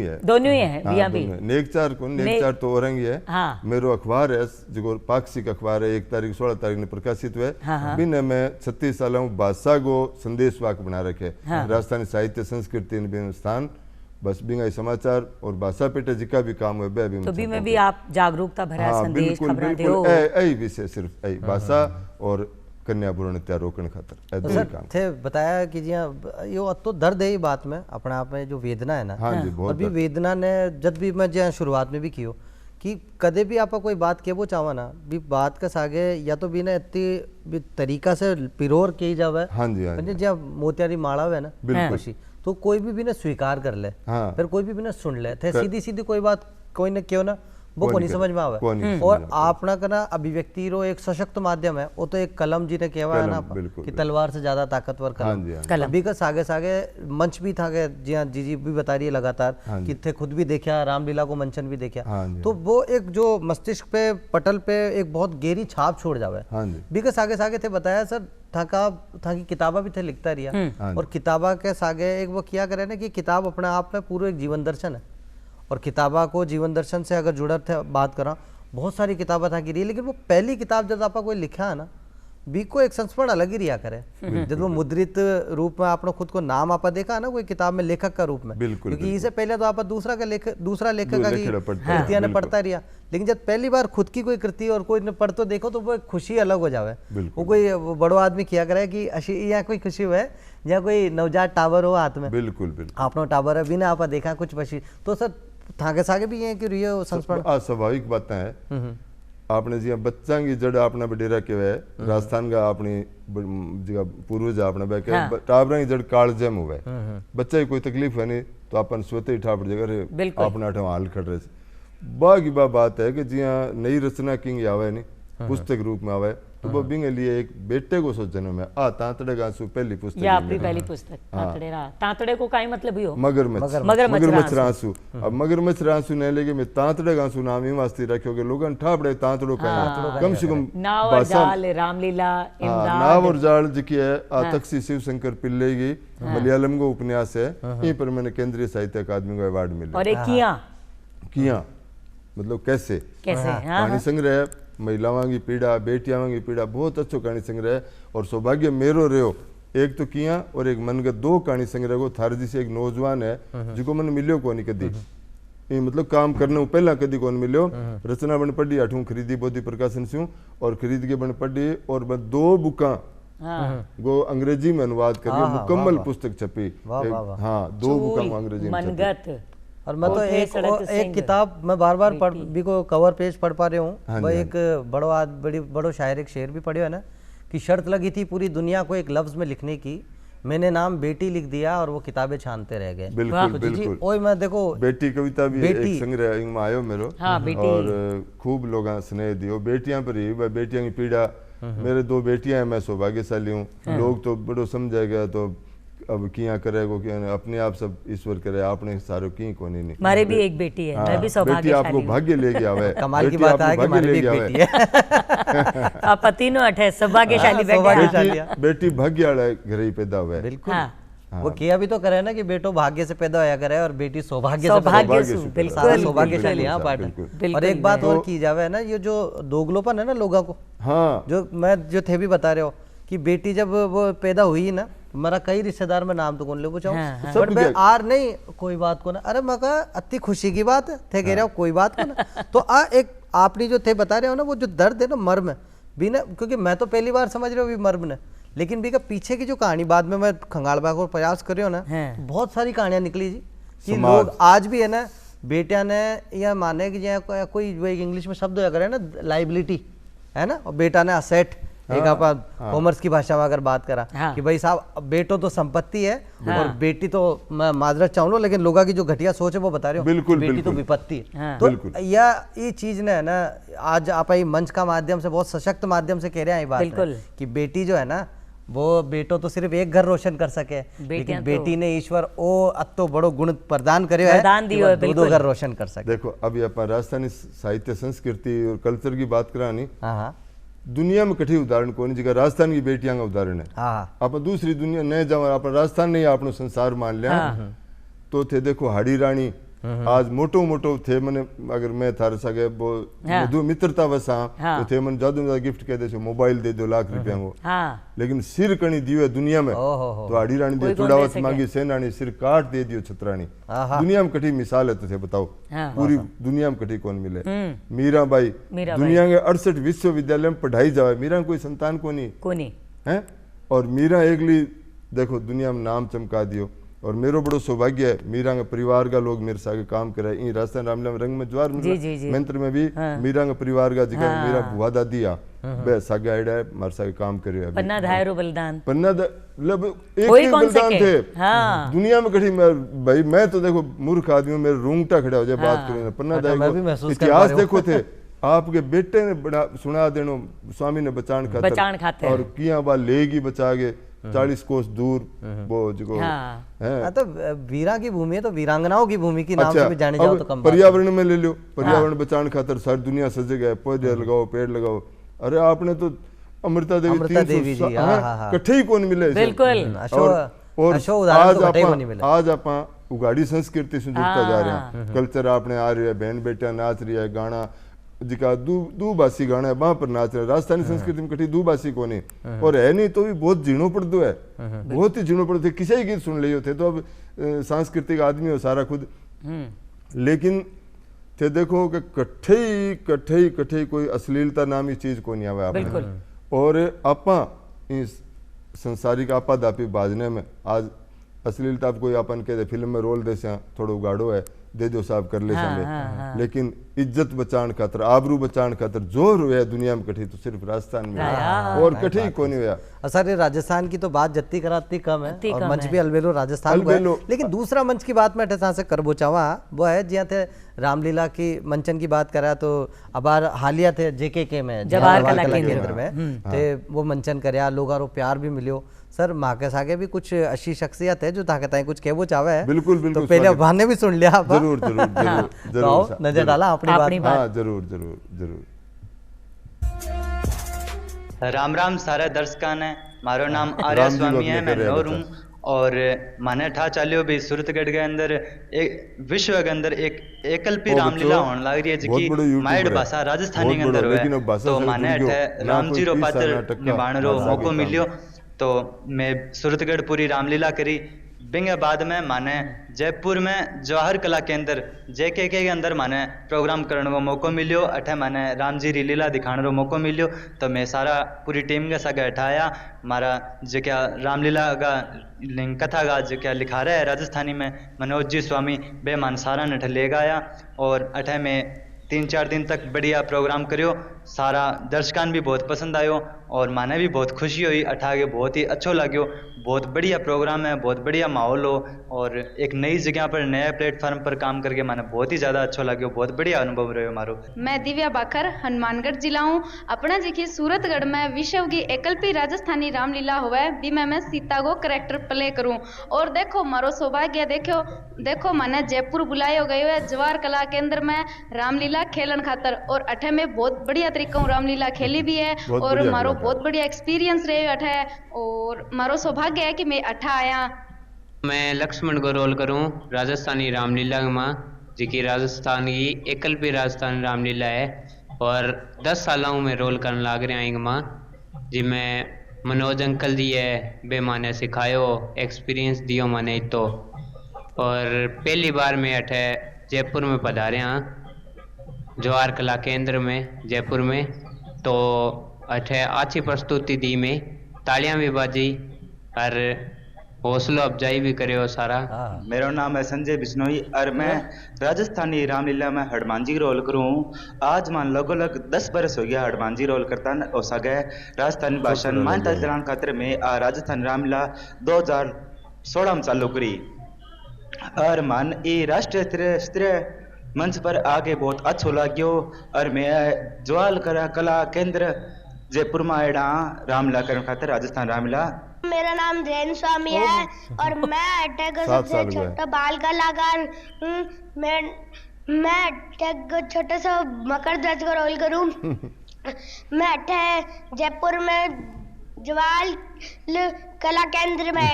है। दोनों ही है बिया भी। नेकचार कौन नेकचार तो औरंग है। हाँ। मेरो अखबार है जो पाक्षिक अखबार है 1 तारीख 16 तारीख ने प्रकाशित हुए। बिन मैं 36 साल हूँ बादशाह को संदेश वाक बना रखे। राजस्थानी साहित्य संस्कृति स्थान बस बिंगा समाचार और भाषा पेटे जिका भी काम है बे तो भी में भी आप जागरूकता भरा संदेश खबर देओ ऐ विषय सिर्फ ऐ भाषा और कन्या भ्रूण हत्या रोकने खातर तो सर थे बताया कि जी यो तो दर्द है ये बात में अपने आप में जो वेदना है ना। हाँ जी बहुत अभी वेदना ने जब भी मैं जो शुरुआत में भी कियो कि कदे भी आपका कोई बात केबो चावा ना भी बात का सागे या तो भी ना इतनी तरीका से पिरोर की जावे। हाँ जी हाँ जी जब मोतियारी माड़ा हुआ ना बिल्कुल तो कोई भी ना स्वीकार कर ले। हाँ। फिर कोई भी ना सुन ले थे सीधी सीधी कोई बात कोई ना क्यों ना वो को नहीं समझ में आवे। और आपना का ना अभिव्यक्ति रो एक सशक्त माध्यम है वो तो एक कलम जी ने कहवा है ना कि तलवार से ज्यादा ताकतवर कलम। अभी का सागे सागे मंच भी था जी हाँ जी भी बता रही है लगातार कि थे खुद भी देखा रामलीला को मंचन भी देखा। तो वो एक जो मस्तिष्क पे पटल पे एक बहुत गहरी छाप छोड़ जावे। बिकॉज आगे सागे थे बताया सर था कि किताबा भी थे लिखता रहा और किताबा के सागे एक वो किया करे ना कि किताब अपने आप में पूरा एक जीवन दर्शन है। और किताबा को जीवन दर्शन से अगर जुड़ा थे बात करा बहुत सारी किताबें था गिरी लेकिन वो पहली किताब जब आपका कोई लिखा है ना बी को एक संस्मरण अलग ही रिया करे। जब वो मुद्रित रूप में आपने खुद को नाम आपा देखा ना कोई किताब में लेखक का रूप में क्योंकि इससे पहले तो आप दूसरा लेखक का कृतियां ने पढ़ता रहा लेकिन जब पहली बार खुद की कोई कृति और कोई पढ़ तो देखो तो वो खुशी अलग हो जावे। वो कोई बड़ो आदमी किया करे कि यहाँ कोई खुशी हुआ है जहाँ कोई नवजात टावर हो हाथ में बिल्कुल आपनो टावर है बिना आपा देखा कुछ खुशी तो सर थाके सागे भी ये कि रियो संस्मरण स्वाभाविक बातें हैं। आपने जी बच्चा की जड़ अपना बडेरा के वे राजस्थान का अपनी जगह पूर्वज अपने बैके टाबरा की जड़ कालजम हुए बच्चा की कोई तकलीफ है नहीं तो अपन स्वतः ही ठापर जगह अपना हाल खड़ रहे बाकी बात है कि जी नई रचना किंग आवे नहीं पुस्तक रूप में आवे तो वो बिंगे लिए एक बेटे को सोच जन्म है तांतड़े गांसू पहली पुस्तक या आपकी पहली पुस्तक तांतड़े रहा तांतड़े को काई मतलब ही हो मगरमच्छ रांसू। अब मगरमच्छ रांसू ने लेके मैं तांतड़े गांसू नाम ही वास्ते रखियो के लोगन ठापड़े तांतड़ो का कम से कम नाव और जाल रामलीला इमदाद नाव और जाल जी है तक्षी शिव शंकर पिल्ले की मलयालम को उपन्यास है यहीं पर मैंने केंद्रीय साहित्य अकादमी को अवार्ड मिला। और एक किया मतलब कैसे कहानी संग्रह महिलाओं की पीड़ा बेटियां की पीड़ा बहुत अच्छो कहानी संग्रह और सौभाग्य मेरो रहो एक तो किया और एक मन के 2 कहानी संग्रह को थार जी से एक नौजवान है जिको मन मिलियो को नहीं कदी ये मतलब काम करने को पहला कदी कौन मिलो रचना बन पढ़ी अठू खरीदी बोधी प्रकाशन से और खरीद के बन पढ़ी और मैं 2 बुका वो अंग्रेजी में अनुवाद करिए मुकम्मल पुस्तक छपी हाँ 2 बुका अंग्रेजी में मनगत। और मैं तो एक किताब मैं बार बार पढ़ भी को कवर पेज पढ़ पा रहा हूँ। वह एक बड़ो शायर एक शेर भी पढ़े है ना कि शर्त लगी थी पूरी दुनिया को एक लफ्ज में लिखने की, मैंने नाम बेटी लिख दिया और वो किताबें छानते रह गए। बिल्कुल बिल्कुल। ओए मैं देखो बेटी कविता भी एक संग्रह में आयो मेरो और खूब लोग स्नेह दियो बेटियां पर ही बेटियां की पीड़ा। मेरे 2 बेटियां हैं, मैं सौभाग्यशाली हूँ। लोग तो बड़ो समझेगा तो अब किया करेगो कि अपने आप सब ईश्वर करे आपने सारो की कोनी नहीं। हमारे भी एक बेटी है, मैं भी सौभाग्यशाली बेटी आपको भाग्य ले गया है। कमाल की बात है कि हमारी भी एक बेटी है। आप पतिनो अठे सौभाग्यशाली बेटे। बेटी भाग्य वाला घर ही पैदा हुआ है। बिल्कुल वो किया भी तो करे ना कि बेटो भाग्य से पैदा होया करे और बेटी सौभाग्य से सारा सौभाग्यशाली यहाँ पार्टनर। और एक बात और की जावे ना, ये जो दोगलोपन है ना लोगों को, हाँ जो मैं जो थे भी बता रहे हो कि बेटी जब वो पैदा हुई ना, मेरा कई रिश्तेदार में नाम तो कौन ले पूछाऊं बट मैं आर नहीं कोई बात को ना, अरे मैं कहा अति खुशी की बात है थे कह रहे हो कोई बात को ना। तो एक आपने जो थे बता रहे हो ना वो जो दर्द है ना मर्म है बिना, क्योंकि मैं तो पहली बार समझ रहा हूँ मर्म ने, लेकिन भी का पीछे की जो कहानी बाद में मैं खंगालबा को प्रयास कर रही हूँ ना, बहुत सारी कहानियां निकली जी कि लोग आज भी है ना बेटिया ने या माने कि कोई इंग्लिश में शब्द अगर है ना लाइबिलिटी है ना, और बेटा ने असेट एक आप कॉमर्स की भाषा में अगर बात करा कि भाई साहब बेटो तो संपत्ति है और बेटी तो मैं माजरत चाहूँ लेकिन लोगों की जो घटिया सोच है वो बता रहे हो, बिल्कुल बेटी बिल्कुल, तो विपत्ति है। तो ये चीज ने है ना आज आप मंच का माध्यम से बहुत सशक्त माध्यम से कह रहे हैं बात कि बेटी जो है ना वो बेटो तो सिर्फ एक घर रोशन कर सके, लेकिन बेटी ने ईश्वर ओ अतो बड़ो गुण प्रदान करे है, दो घर रोशन कर सके। देखो अभी अपन राजस्थानी साहित्य संस्कृति और कल्चर की बात करानी, दुनिया में कठी उदाहरण कौन जगह राजस्थान की बेटियां का उदाहरण है। आप दूसरी दुनिया नहीं जाओ, आप राजस्थान नहीं अपनो संसार मान लिया तो थे देखो हाड़ी रानी आज मोटो मोटो थे मने अगर मैं थारे सके वो मधु मित्रता वसा तो थे मन ज्यादा गिफ्ट कह दे मोबाइल दे 2 लाख रुपया को, लेकिन सिर कणी दियो दुनिया में तो हाड़ी रानी दे चुड़ावत मांगी सेनानी सिर काट दे दियो छतरानी। दुनिया में कठी मिसाल है तो थे बताओ, पूरी दुनिया में कठी कौन मिले। मीराबाई दुनिया के 68 विश्वविद्यालय में पढ़ाई जावे, मीरा कोई संतान कोनी है और मीरा एकली देखो दुनिया में नाम चमका दियो। और मेरो बड़ो सौभाग्य है मीरा के परिवार का लोग मेरे साथ काम करे। इन राजस्थान रामलीला में रंग में ज्वार मंत्र में भी मीरा के परिवार का जिक्र मेरा बुआ दादी आ बे सागे आइडा है मार सागे काम करे। पन्ना धायरो बलिदान पन्ना मतलब एक ही बलिदान थे दुनिया में कठी। भाई मैं तो देखो मूर्ख आदमी हूं, मेरे रूंगटा खड़ा हो जाए बात करें। पन्ना धायरो इतिहास देखो थे आपके बेटे ने बड़ा सुना देनो स्वामी ने बचान खातर और किया बा लेगी बचा के 40 कोस दूर वो जो है तो वीरा की भूमि है तो वीरांगनाओं की भूमि की नाम से भी जाने जाओ तो कम पर्यावरण में ले लो, पर्यावरण बचाने खातर सारी दुनिया सजे गए, पौधे लगाओ पेड़ लगाओ। अरे आपने तो अमृता देवी जी कट्ठे ही कौन मिले बिल्कुल। और आज आप उगाड़ी संस्कृति से जुड़ता जा रहे हैं, कल्चर आपने आ रही है, बहन बेटा नाच रही है, गाना जिका दू बासी गाना है वहां पर नाच रहे। राजस्थानी संस्कृति में कटी दू बासी को नहीं और है नहीं तो भी बहुत झीणो पड़दो है, बहुत ही झीणो पड़ते। किसी ही गीत सुन लिए थे तो अब सांस्कृतिक आदमी हो सारा खुद, लेकिन थे देखो कि कट्ठे कोई अश्लीलता नामी चीज को नहीं आवे आपने। और आपा इस संसारिक आपा दापी बाजने में आज अश्लीलता कोई अपन कहते फिल्म में रोल दे थोड़ा उगाड़ो है दे दो साहब कर ले समय, लेकिन इज्जत बचान खातर आबरू बचान खातर जोर हुआ दुनिया में कठी तो सिर्फ राजस्थान में और कठी को नहीं हुआ। सर राजस्थान की तो बात जत्ती कराती कम है और मंच भी अलबेलो राजस्थान को है, लेकिन दूसरा मंच की बात मैं से कर बोचावा वो है जिया थे रामलीला की मंचन की बात करा तो अबार हालिया थे JKK में जवाहर कला केंद्र में थे वो मंचन करया, लोगों प्यार भी मिलो। सर माँ के सागे भी कुछ अच्छी शख्सियत है जो ताकत है कुछ कहबो चाहे है। बिल्कुल बिल्कुल तो पहले भाने भी सुन लिया आप। जरूर जरूर जरूर जरूर तो नजर डाला अपनी बात। हाँ जरूर जरूर जरूर। राम राम सारे दर्शकान है, मारो नाम आर्य स्वामी है, मैं नौर हूँ और माने ठा चालियो भी सूरतगढ़ के अंदर एक विश्व के अंदर एक एकल्पी रामलीला होने लग रही है जिकी माइड भाषा राजस्थानी के अंदर हुए तो माने रामजी रो पात्र निभाने रो मौको मिलियो तो मैं सूरतगढ़ पूरी रामलीला करी। बिंगे बाद में माने जयपुर में जवाहर कला केंद्र JKK के अंदर माने प्रोग्राम करने को मौको मिलियो। अठे माने राम जी री लीला दिखाने को मौको मिलियो। तो मैं सारा पूरी टीम के साथ अठाया मारा जो क्या रामलीला का कथा का जो क्या लिखा रहा है राजस्थानी में मनोज जी स्वामी बेमान सारा ने ले गया। और अठे में 3-4 दिन तक बढ़िया प्रोग्राम करियो। सारा दर्शकान भी बहुत पसंद आयो और माने भी बहुत खुशी हुई। अठागे बहुत ही अच्छो लाग्यो। बहुत बढ़िया प्रोग्राम है, बहुत बढ़िया माहौल हो और एक नई जगह पर नए प्लेटफॉर्म पर काम करके माने बहुत ही ज़्यादा अच्छा लाग्यो। बहुत बढ़िया अनुभव रहो मारो। मैं दिव्या बाखर हनुमानगढ़ जिला हूँ। अपना जी की सूरतगढ़ में विश्व की एकलपी राजस्थानी रामलीला हुआ भी मैं सीता को करेक्टर प्ले करूँ। और देखो मारो सौभाग्य देखो मैंने जयपुर बुलायो गयो है जवाहर कला केंद्र में रामलीला खेलन खातर। और अठे में बहुत बढ़िया तरीका रामलीला खेली भी है और मारो बहुत बढ़िया एक्सपीरियंस रहे अठे। और मारो सौभाग्य है कि मैं अठा आया। मैं लक्ष्मण को रोल करूँ राजस्थानी रामलीला में, जी की राजस्थान की एकलपी राजस्थानी रामलीला है। और 10 सालों में रोल करने लाग रहे हैं मां जी। मैं मनोज अंकल जी है बे माने सिखायो एक्सपीरियंस दियो माने तो। और पहली बार मैं अठे जयपुर में पधारे हाँ जवाहर कला केंद्र में जयपुर में। तो अठे अच्छी प्रस्तुति दी में तालियां भी बाजी और हौसला अफजाई भी करे हो सारा। मेरा नाम है संजय बिश्नोई और मैं राजस्थानी रामलीला में हनुमान जी रोल करूँ। आज मान लगभग 10 बरस हो गया हनुमान जी रोल करता हो सके राजस्थानी भाषा मान्यता दिलाने खातिर में राजस्थानी रामलीला 2016 में चालू करी। और मान ये राष्ट्रीय स्तरीय मंच पर आगे बहुत अच्छा लाग्यो। और मैं जवाहर कला केंद्र जयपुर में आया रामलीला करने खातिर राजस्थान रामलीला। मेरा नाम जैन स्वामी है और मैं अटैक सबसे छोटा बाल कलाकार हूँ। मैं अटैक छोटा सा मकर ध्वज का रोल करूँ। मैं अटैक जयपुर में जवाहर कला केंद्र में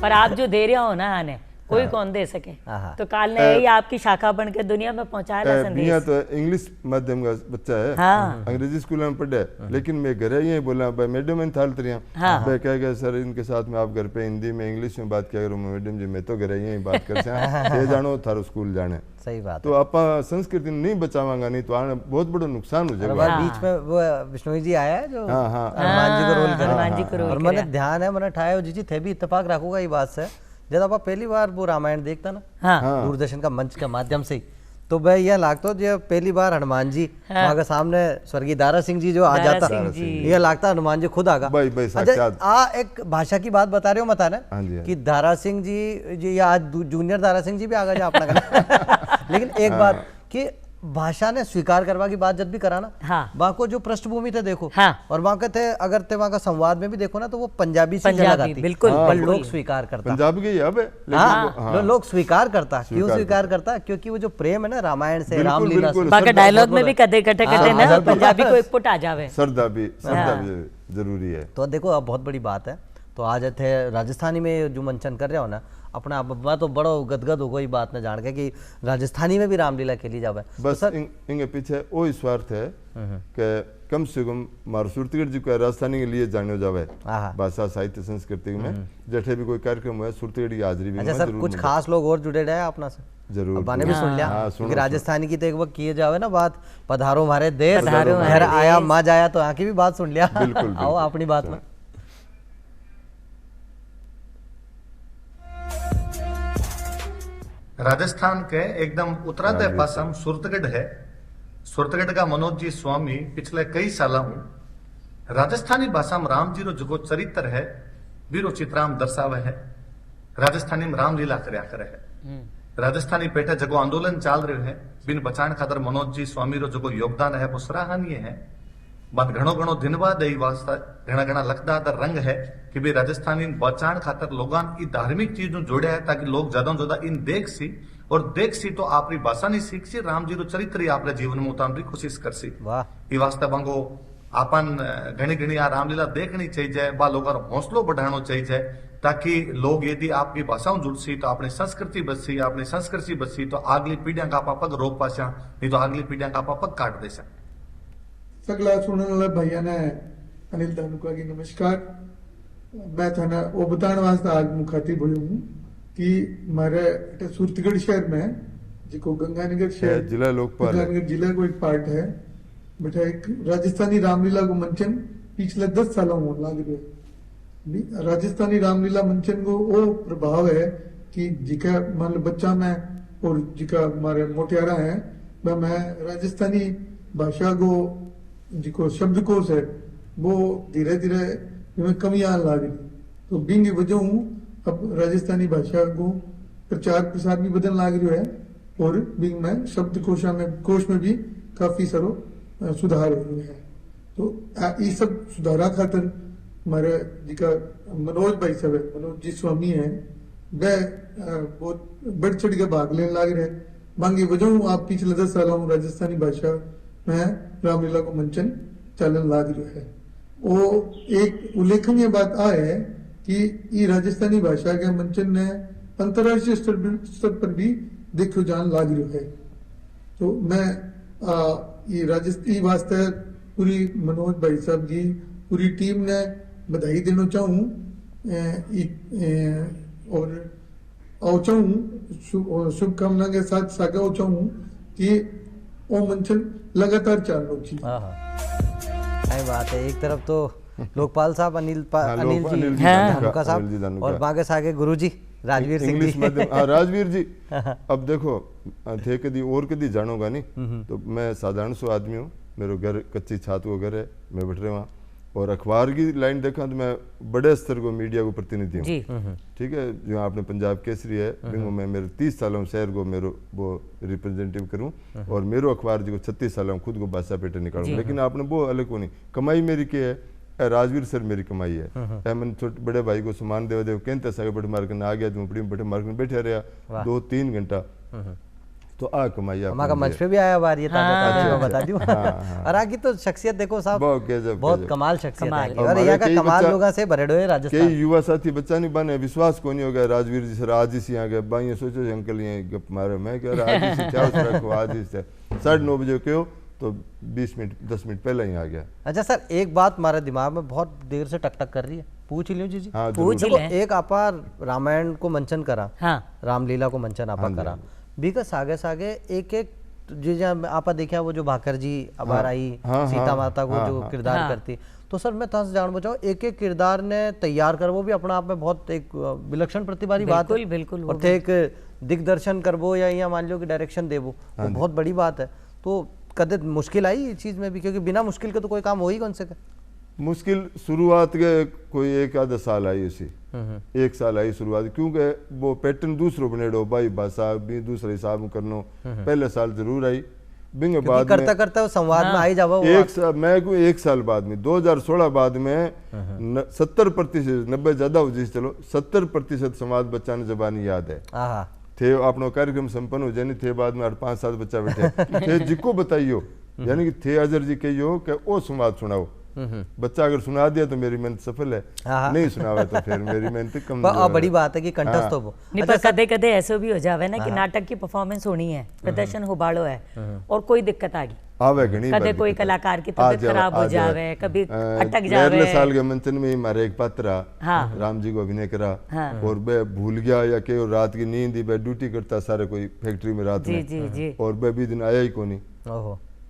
पर आप जो दे रहे हो ना आने कोई कौन दे सके। तो काल ने यही आपकी शाखा बन के दुनिया में पहुंचाया संदेश। तो इंग्लिश माध्यम का बच्चा है। अंग्रेजी स्कूल में पढ़े लेकिन मैं घर यही बोला भाई मैडम इन थाल तरिया मैं कह गया सर इनके साथ में आप घर पे हिंदी में इंग्लिश में बात किया करूँ। मैडम जी मैं तो घर यही बात कर ये जानो थारो स्कूल जाने। सही बात। तो आप संस्कृति नहीं बचावांगा नहीं तो आने बहुत बड़ा नुकसान हो जाएगा। बीच में वो विष्णु जी आया है जो हनुमान जी को रोल और मैंने ध्यान है मैंने ठाया जी थे भी इत्तेफाक रखूंगा ये बात से। जब आप पहली बार वो रामायण देखता ना दूरदर्शन का मंच के माध्यम से तो वह यह लागता जो पहली बार हनुमान जी वहाँ के सामने स्वर्गीय दारा सिंह जी जो आ जाता यह लागता हनुमान जी खुद आगा। अच्छा एक भाषा की बात बता रहे हो मता ना कि दारा सिंह जी या आज जूनियर दारा सिंह जी भी आगा जा अपना लेकिन एक बात कि भाषा ने स्वीकार करवा की बात जब भी करा ना वहाँ को जो पृष्ठभूमि थे देखो और वहाँ के थे अगर थे वहाँ का संवाद में भी देखो ना तो वो पंजाबी से लगाती बिल्कुल पर लोग स्वीकार करता पंजाबी के अब लोग स्वीकार करता क्यों स्वीकार करता क्योंकि वो जो प्रेम है ना रामायण से रामलीला से बाकी डायलॉग में भी कदे कटे ना पंजाबी को एक पुट आ जावे सरदा भी जरूरी है। तो देखो अब बहुत बड़ी बात है। तो आज थे राजस्थानी में जो मंचन कर रहे हो ना अपना अब तो बड़ो गदगद हो गई बात न जान के कि राजस्थानी में भी रामलीला खेली जावे। बस तो इनके पीछे वो स्वार्थ है कि कम से कम मारो सूरतगढ़ जी को राजस्थानी के लिए जाने जावे भाषा साहित्य संस्कृति में जठे भी कोई कार्यक्रम हुआ सूरतगढ़ की हाजिरी भी। अच्छा सर कुछ खास लोग और जुड़े रहे अपना से जरूर बाने भी सुन लिया कि राजस्थानी की तो एक वक्त किए जावे ना बात पधारो हमारे देश घर आया माँ जाया तो यहाँ की भी बात सुन लिया। बिल्कुल आओ अपनी बात में। राजस्थान के एकदम उत्तराधय पासम सूरतगढ़ है। सूरतगढ़ का मनोज जी स्वामी पिछले कई साल राजस्थानी भाषा में राम जी रो जो चरित्र है वीरो चित्राम दर्शावे है। राजस्थानी में रामलीला करया करे है। राजस्थानी पेटे जगो आंदोलन चाल रहे है बिन बचाण खातर मनोज जी स्वामी रो जो योगदान है वो सराहनीय है। बात घणो दिन बाद वास्ता घना लगता रंग है कि भाई राजस्थानी बचाण खातर लोगान की धार्मिक चीज जोड़े है ताकि लोग ज्यादा इन देख सी और देख सी तो आपरी भाषा नहीं सीख सी राम जी रो चरित्र आपरे जीवन में उतारने की कोशिश कर सी। वाह वास्ते बांगो आपन घनी आ रामलीला देखनी चाहिए बा लोग हौसलो बढ़ाना चाहिए ताकि लोग यदि आपकी भाषाओं जुड़ सी तो अपनी संस्कृति बचसी अपनी संस्कृति बचसी तो अगली पीढ़ियां का आपा पग रोक पासा नहीं तो अगली पीढ़ियां का आपा पग काट दे सा। सगला सुनने वाले भैया ने अनिल धानुका की नमस्कार। मैं थाना वो बताने वास्ते आज मुखातिब हुई हूँ कि हमारे सूरतगढ़ शहर में जिको गंगानगर शहर जिला लोकपाल गंगानगर जिला को एक पार्ट है बेटा, एक राजस्थानी रामलीला को मंचन पिछले 10 सालों में लाग रहे है। राजस्थानी रामलीला मंचन को वो प्रभाव है कि जिका मान लो बच्चा में और जिका हमारे मोटियारा है वह मैं राजस्थानी भाषा को जिको शब्दकोश है वो धीरे धीरे में कमी आने लग रही, तो बिंग वजह अब राजस्थानी भाषा को प्रचार प्रसार भी बदलने लग रही है और बिंग में शब्दकोश में भी काफी सारो सुधार हो रहे हैं। तो ये सब सुधारा खातर हमारे जिका मनोज भाई साहब है, मनोज जी स्वामी है, वह बहुत बढ़ चढ़ के भाग लेने लग रहे। मांगी वजह आप पिछले 10 सालों राजस्थानी भाषा में रामलीला को मंचन चलन लग रहा है। वो एक उल्लेखनीय बात आ है कि ये राजस्थानी भाषा के मंचन ने अंतर्राष्ट्रीय स्तर पर भी देखो जान लग रहा है। तो मैं ये राजस्थानी वास्ते पूरी मनोज भाई साहब जी पूरी टीम ने बधाई देना चाहूँ और चाहूँ शुभकामना के साथ सागा चाहूँ कि वो मंचन लगातार चालू चाहिए। बात है, एक तरफ तो लोकपाल साहब अनिल जी धानुका साहब और बागे सागे गुरु जी राजवीर सिंह इंग्लिश माध्यम राजवीर जी। अब देखो थे कदी और कदी जानोगा नहीं, तो मैं साधारण सो आदमी हूँ, मेरे घर कच्ची छात को घर है, मैं बैठ रहे वहाँ और अखबार की लाइन देखा तो मैं बड़े स्तर को मीडिया को प्रतिनिधि हूँ। ठीक है, जो आपने पंजाब केसरी है मैं मेरे 30 सालों शहर को मेरे वो रिप्रेजेंटेटिव करूँ और मेरो अखबार जो 36 सालों खुद को बादशाह पेटे निकालूँ, लेकिन आपने वो अलग को नहीं। कमाई मेरी क्या है, राजवीर सर मेरी कमाई है। मैंने छोटे बड़े भाई को सम्मान देव कहते सागे बड़े मार्केट आ गया, तुम बड़े मार्केट में बैठे रहा 2-3 घंटा, तो आ कमाई हमारा मंच पे भी आया बार ये बता दूं। और आगे तो शख्सियत देखो साहब, बहुत कमाल शख्सियत है और यहाँ का कमाल लोगों से भरे हुए राजस्थान। कई युवा साथी बच्चा नहीं बने, विश्वास को नहीं हो गया राजवीर जी सर आज ही आ गए भाई, सोचो अंकल ये गप मारे, मैं कह रहा आज ही क्या रखो, आज ही से 9:30 बजे क्यों तो 10 मिनट पहले ही आ गया। अच्छा सर, एक बात हमारे दिमाग में बहुत देर से टक कर रही है, पूछ लियो जी। पूछ ले। एक आपा रामायण को मंचन करा, रामलीला को मंचन आपा करा, बिकस आगे सागे एक जी आपा देखा वो जो भाकर जी अबार आई सीता माता को जो किरदार करती, तो सर मैं तहाँ से जान बचाओ एक किरदार ने तैयार कर, वो भी अपना आप में बहुत एक विलक्षण प्रतिभा की बात है। बिल्कुल और थे एक दिग्दर्शन करबो या मान लो कि डायरेक्शन देबो, वो बहुत बड़ी बात है। तो कदे मुश्किल आई इस चीज में भी, क्योंकि बिना मुश्किल के तो कोई काम हो ही कौन से का। मुश्किल शुरुआत के कोई 1-आधा साल आई उसी, 1 साल आई शुरुआत, क्योंकि वो पैटर्न दूसरो बनेड़ो भाई भाषा भी दूसरे हिसाब करनो, पहले साल जरूर आई, बिंग बाद करता करता वो संवाद में आई जावा। मैं को 1 साल बाद में 2016 बाद में 70% 90 ज्यादा हो जी, चलो 70% संवाद बच्चा ने जबानी याद है थे। अपनो कार्यक्रम संपन्न हो जाने थे बाद में 8-5-7 बच्चा बैठे थे जिको बताइयो, यानी कि थे अजर जी कहियो कि ओ संवाद सुनाओ, बच्चा अगर सुना दिया तो मेरी मेहनत सफल है, नहीं सुनावा तो फिर मेरी मेहनत कम। बड़ी बात है कि कंठस्थ तो वो नहीं, पर कदे कदे ऐसे भी हो जावे ना कि नाटक की परफॉर्मेंस होनी है, प्रदर्शन हो बाड़ो है और कोई दिक्कत आ गई आवे घणी, कदे कोई कलाकार की तबीयत खराब हो जावे, कभी अटक जावे। अगले साल के मंचन में हमारे एक पात्र राम जी को अभिनय करा और मैं भूल गया या के रात की नींद ही ड्यूटी करता सारे कोई फैक्ट्री में रात में, और मैं भी दिन आया ही को नहीं।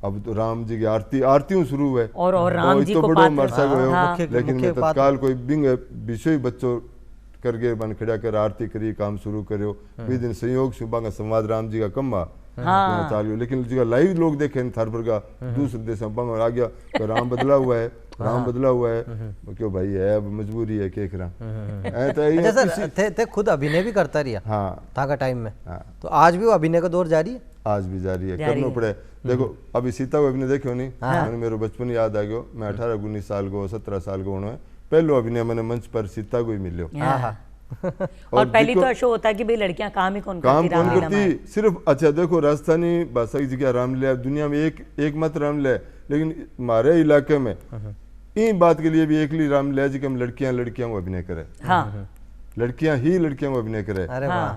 अब तो राम जी की आरतियों शुरू हुए और राम जी तो को बड़ो मरसा गयो, लेकिन मैं तत्काल कोई बिंग विषय बच्चों करके बन खड़ा कर आरती करी, काम शुरू करो, भी दिन संयोग सुबह का संवाद राम जी का कम्मा चालू, लेकिन जी का लाइव लोग देखे थार पर का दूसरे देश में आ गया तो राम बदला हुआ है, राम बदला हुआ है, क्यों भाई है अब मजबूरी है के करा। थे खुद अभिनय भी करता रहा था का टाइम में, तो आज भी वो अभिनय का दौर जारी है, आज भी जारी है, करना पड़े। देखो अभी सीता को अभिनय देखो नहीं, मैंने मेरो बचपन याद आ गयो, मैं 18-19 साल को 17 साल को होना है, पहलो अभिनय मैंने मंच पर सीता को ही मिलियो। और पहली तो शो होता है कि भाई लड़कियां काम ही कौन करती सिर्फ। अच्छा देखो राजस्थानी भाषा की जगह रामलीला दुनिया में एक मात्र रामलीला है, लेकिन हमारे इलाके में इन बात के लिए भी एकली रामलीला जी की हम लड़कियां को अभिनय करें। लड़कियां ही लड़कियां को अभिनय करे।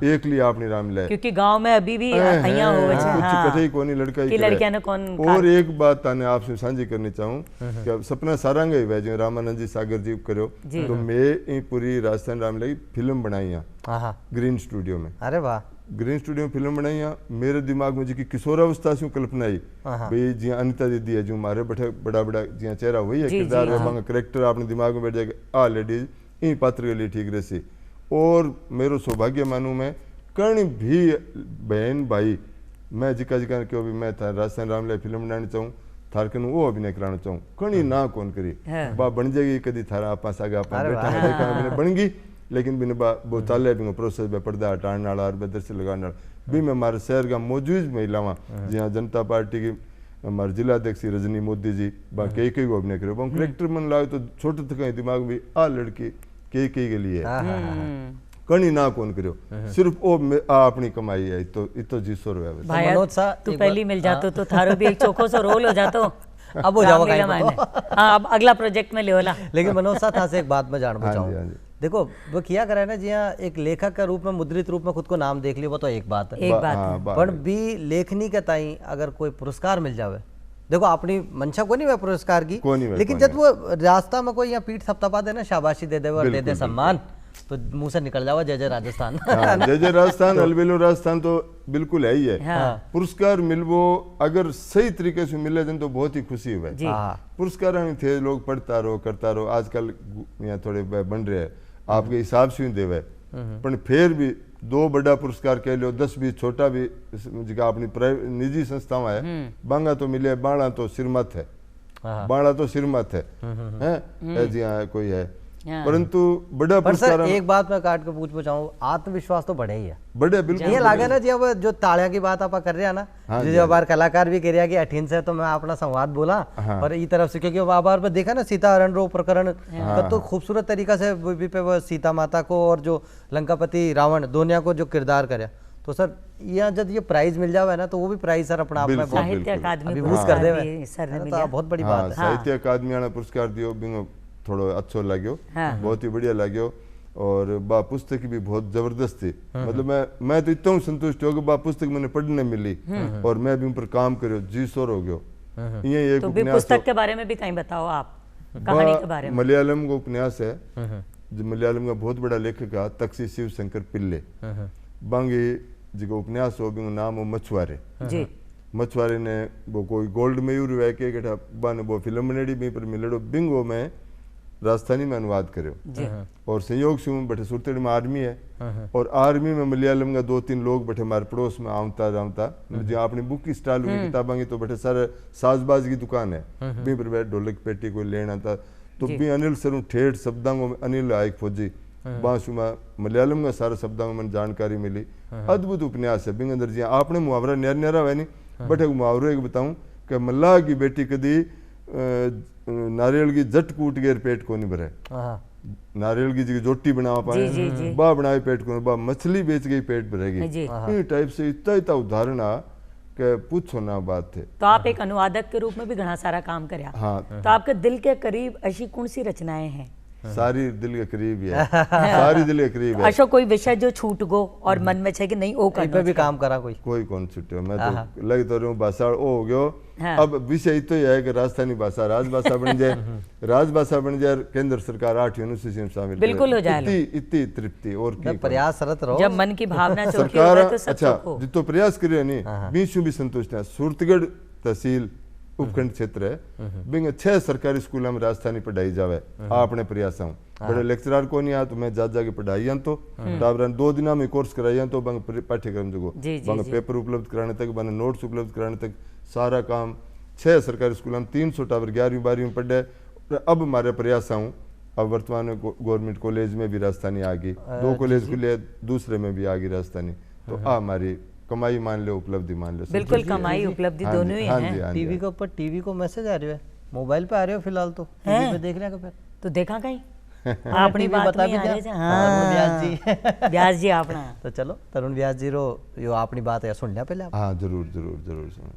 एक लिए आपनी रामलीला है क्योंकि गांव में अभी भी अइयां हो कुछ कथे ही कोनी लड़का ही लड़कियां ने कौन। और एक बात ताने आपसे साझी करनी चाहूँ कि सपना सारंग ही है जो रामानंद जी सागर जी करो, तो मैं पूरी राजस्थान रामलीला की फिल्म बनाई है ग्रीन स्टूडियो में। अरे वाह, ग्रीन स्टूडियो में फिल्म बनाई है। मेरे दिमाग में जी किशोरावस्था से कल्पना आई भाई जी अनिता दीदी है जो मारे बैठे बड़ा बड़ा जी चेहरा वही है किरदार है करेक्टर आपने दिमाग में बैठ जाएगा आ लेडीज इन पात्र के लिए ठीक रहसी। और मेरो सौभाग्य मानू मैं कर्ण भी बहन भाई मैं जिका जिका क्यों भी मैं था राजस्थान रामलीला फिल्म बनानी चाहूँ थार कन वो अभिनय कराना चाहूँ कणी ना कौन करी बा बन जाएगी कदी थारा आपा सागा आपा बैठा देखा बन गई लेकिन बिन वो चाले भी प्रोसेस में पर्दा हटाने वाला बदर से लगाने वाला भी मैं हमारे शहर का मौजूद महिलावां जहाँ जनता पार्टी की हमारे जिला अध्यक्ष रजनी मोदी जी बा कई कई को अभिनय करो करेक्टर मन लागे तो छोटे तक दिमाग में आ लड़की कई कई के लिए कणी ना कौन करो सिर्फ वो अपनी कमाई है तो जी सौ रुपया तू पहली मिल जातो तो थारो भी एक चोखो सो रोल हो जातो अब हो जाओ अब अगला प्रोजेक्ट में ले होला। लेकिन मनोज साहब था से एक बात मैं जानना चाहूँ देखो वो किया करा है ना जी हाँ एक लेखक के रूप में मुद्रित रूप में खुद को नाम देख लिया वो तो एक बात है पर भी लेखनी के ताई अगर कोई पुरस्कार मिल जावे देखो अपनी मंशा को नहीं पुरस्कार की लेकिन जब वो रास्ता में कोई यहाँ पीठ थपथपा दे ना शाबाशी दे दे और दे दे सम्मान तो मुंह से निकल जाओ जय जय राजस्थान। जय जय राजस्थान अलबेलो राजस्थान तो बिल्कुल है ही है। पुरस्कार मिलवो अगर सही तरीके से मिले जन तो बहुत ही खुशी हुए। पुरस्कार थे लोग पढ़ता रहो करता रहो आजकल यहाँ थोड़े बन रहे हैं आपके हिसाब से ही देवे पर फिर भी 2 बड़ा पुरस्कार कह लो 10-20 छोटा भी जिका अपनी निजी संस्थाओं है बांगा तो मिले बाणा तो सिरमत है बाणा तो सिरमत है जी हाँ कोई है परंतु बड़ा पुरस्कार एक बात मैं काट के पूछ चाहूँ आत्मविश्वास तो बढ़े ही है बड़े बिल्कुल ये लागे ना जी अब जो तालिया की बात आप कर रहे हैं ना जो बार कलाकार भी कह रहा कि 18 से तो मैं अपना संवाद बोला और ई तरफ से क्योंकि बार पर देखा ना सीता हरण रो प्रकरण तो खूबसूरत तरीका से पे सीता माता को और जो लंकापति रावण दोनों को जो किरदार करे तो सर यहाँ जब ये प्राइज मिल जावे ना तो वो भी प्राइज सर अपना आप में साहित्य अकादमी कर दे बहुत बड़ी बात है। साहित्य अकादमी पुरस्कार दियो बिंगो थोड़ो अच्छो लाग्यो बहुत ही बढ़िया लाग्यो और बा पुस्तक भी बहुत जबरदस्त थी मतलब मैं तो इतना संतुष्ट हो गया बा पुस्तक मैंने पढ़ने मिली और मैं भी उन पर काम करो जी सोर हो गयो। ये एक तो भी पुस्तक के बारे में भी कहीं बताओ आप कहानी के बारे में। मलयालम का उपन्यास है जो मलयालम का बहुत बड़ा लेखक है तक्षी शिव शंकर पिल्ले बांगे जो उपन्यास हो बिंगो नाम हो मछुआरे मछुआरे ने वो कोई गोल्ड मयूर वह के बाने वो फिल्म बनेड़ी भी पर मिलड़ो बिंगो में राजस्थानी में अनुवाद करो और संयोग से बैठे सुरतेड़ में आर्मी है और आर्मी में मलयालम का 2-3 लोग बैठे हमारे पड़ोस में आवता रामता जो अपनी बुक की स्टाइल की किताबें तो बैठे सारे साजबाज की दुकान है भी पर बैठ ढोलक पेटी कोई लेना था तो भी अनिल सर ठेठ शब्दांगों में अनिल आयक फौजी बांसुमा मलयालम का सारे शब्दांगों में जानकारी मिली अद्भुत उपन्यास है बिंग अंदर जी आपने मुहावरा न्यारा न्यारा है नहीं बट एक मुहावरा एक बताऊं कि मल्लाह की बेटी कदी नारियल की जट कूट गए पेट को नहीं भरे नारियल की जी जोटी बना पाए बा बनाए पेट को बा मछली बेच गई पेट भरेगी ये टाइप से इतना उदाहरण आ के पूछो ना बात थे। तो आप एक अनुवादक के रूप में भी घना सारा काम करया तो आपके दिल के करीब ऐसी कौन सी रचनाएं हैं सारी दिल के करीब है सारी दिल के करीब है अशोक कोई विषय जो छूट गो और मन में छे कि नहीं ओ करना भी काम करा कोई कौन छूटे मैं तो लग तो रहा हूँ भाषा ओ हो गयो अब विषय तो यह है कि राजस्थानी भाषा राजभाषा बन जाए राजभाषा बन जाए केंद्र सरकार 8 अनुसूची में शामिल बिल्कुल हो जाए इतनी तृप्ति और प्रयास सरत रहो जब मन की भावना सरकार अच्छा जितो प्रयास करे नहीं बीच भी संतुष्ट है सूरतगढ़ तहसील उपखंड क्षेत्र है बिंग 6 सरकारी स्कूलों में राजस्थानी पढ़ाई जावे आपने प्रयास हूँ बड़े लेक्चरर को नहीं आ तो मैं जाके पढ़ाई तो टाबरन 2 दिन में कोर्स कराई तो बंग पाठ्यक्रम जो बंग पेपर उपलब्ध कराने तक बंग नोट्स उपलब्ध कराने तक सारा काम 6 सरकारी स्कूलों में 300 टावर 11वीं-12वीं में पढ़े अब हमारे प्रयास हूँ अब वर्तमान में गवर्नमेंट कॉलेज में भी राजस्थानी आ गई 2 कॉलेज के लिए दूसरे में भी आ गई राजस्थानी तो हमारी कमाई मान लो उपलब्धि मान लो बिल्कुल कमाई उपलब्धि दोनों ही हैं। टीवी के ऊपर टीवी को मैसेज आ रहा है मोबाइल पे आ रहे हो फिलहाल तो टीवी पे देख रहे हैं तो देखा कहीं अपनी बात में आ रहे थे व्यास जी अपना तो चलो तरुण व्यास जी रो यो अपनी बात है सुन लिया पहले हाँ जरूर जरूर जरूर सुनो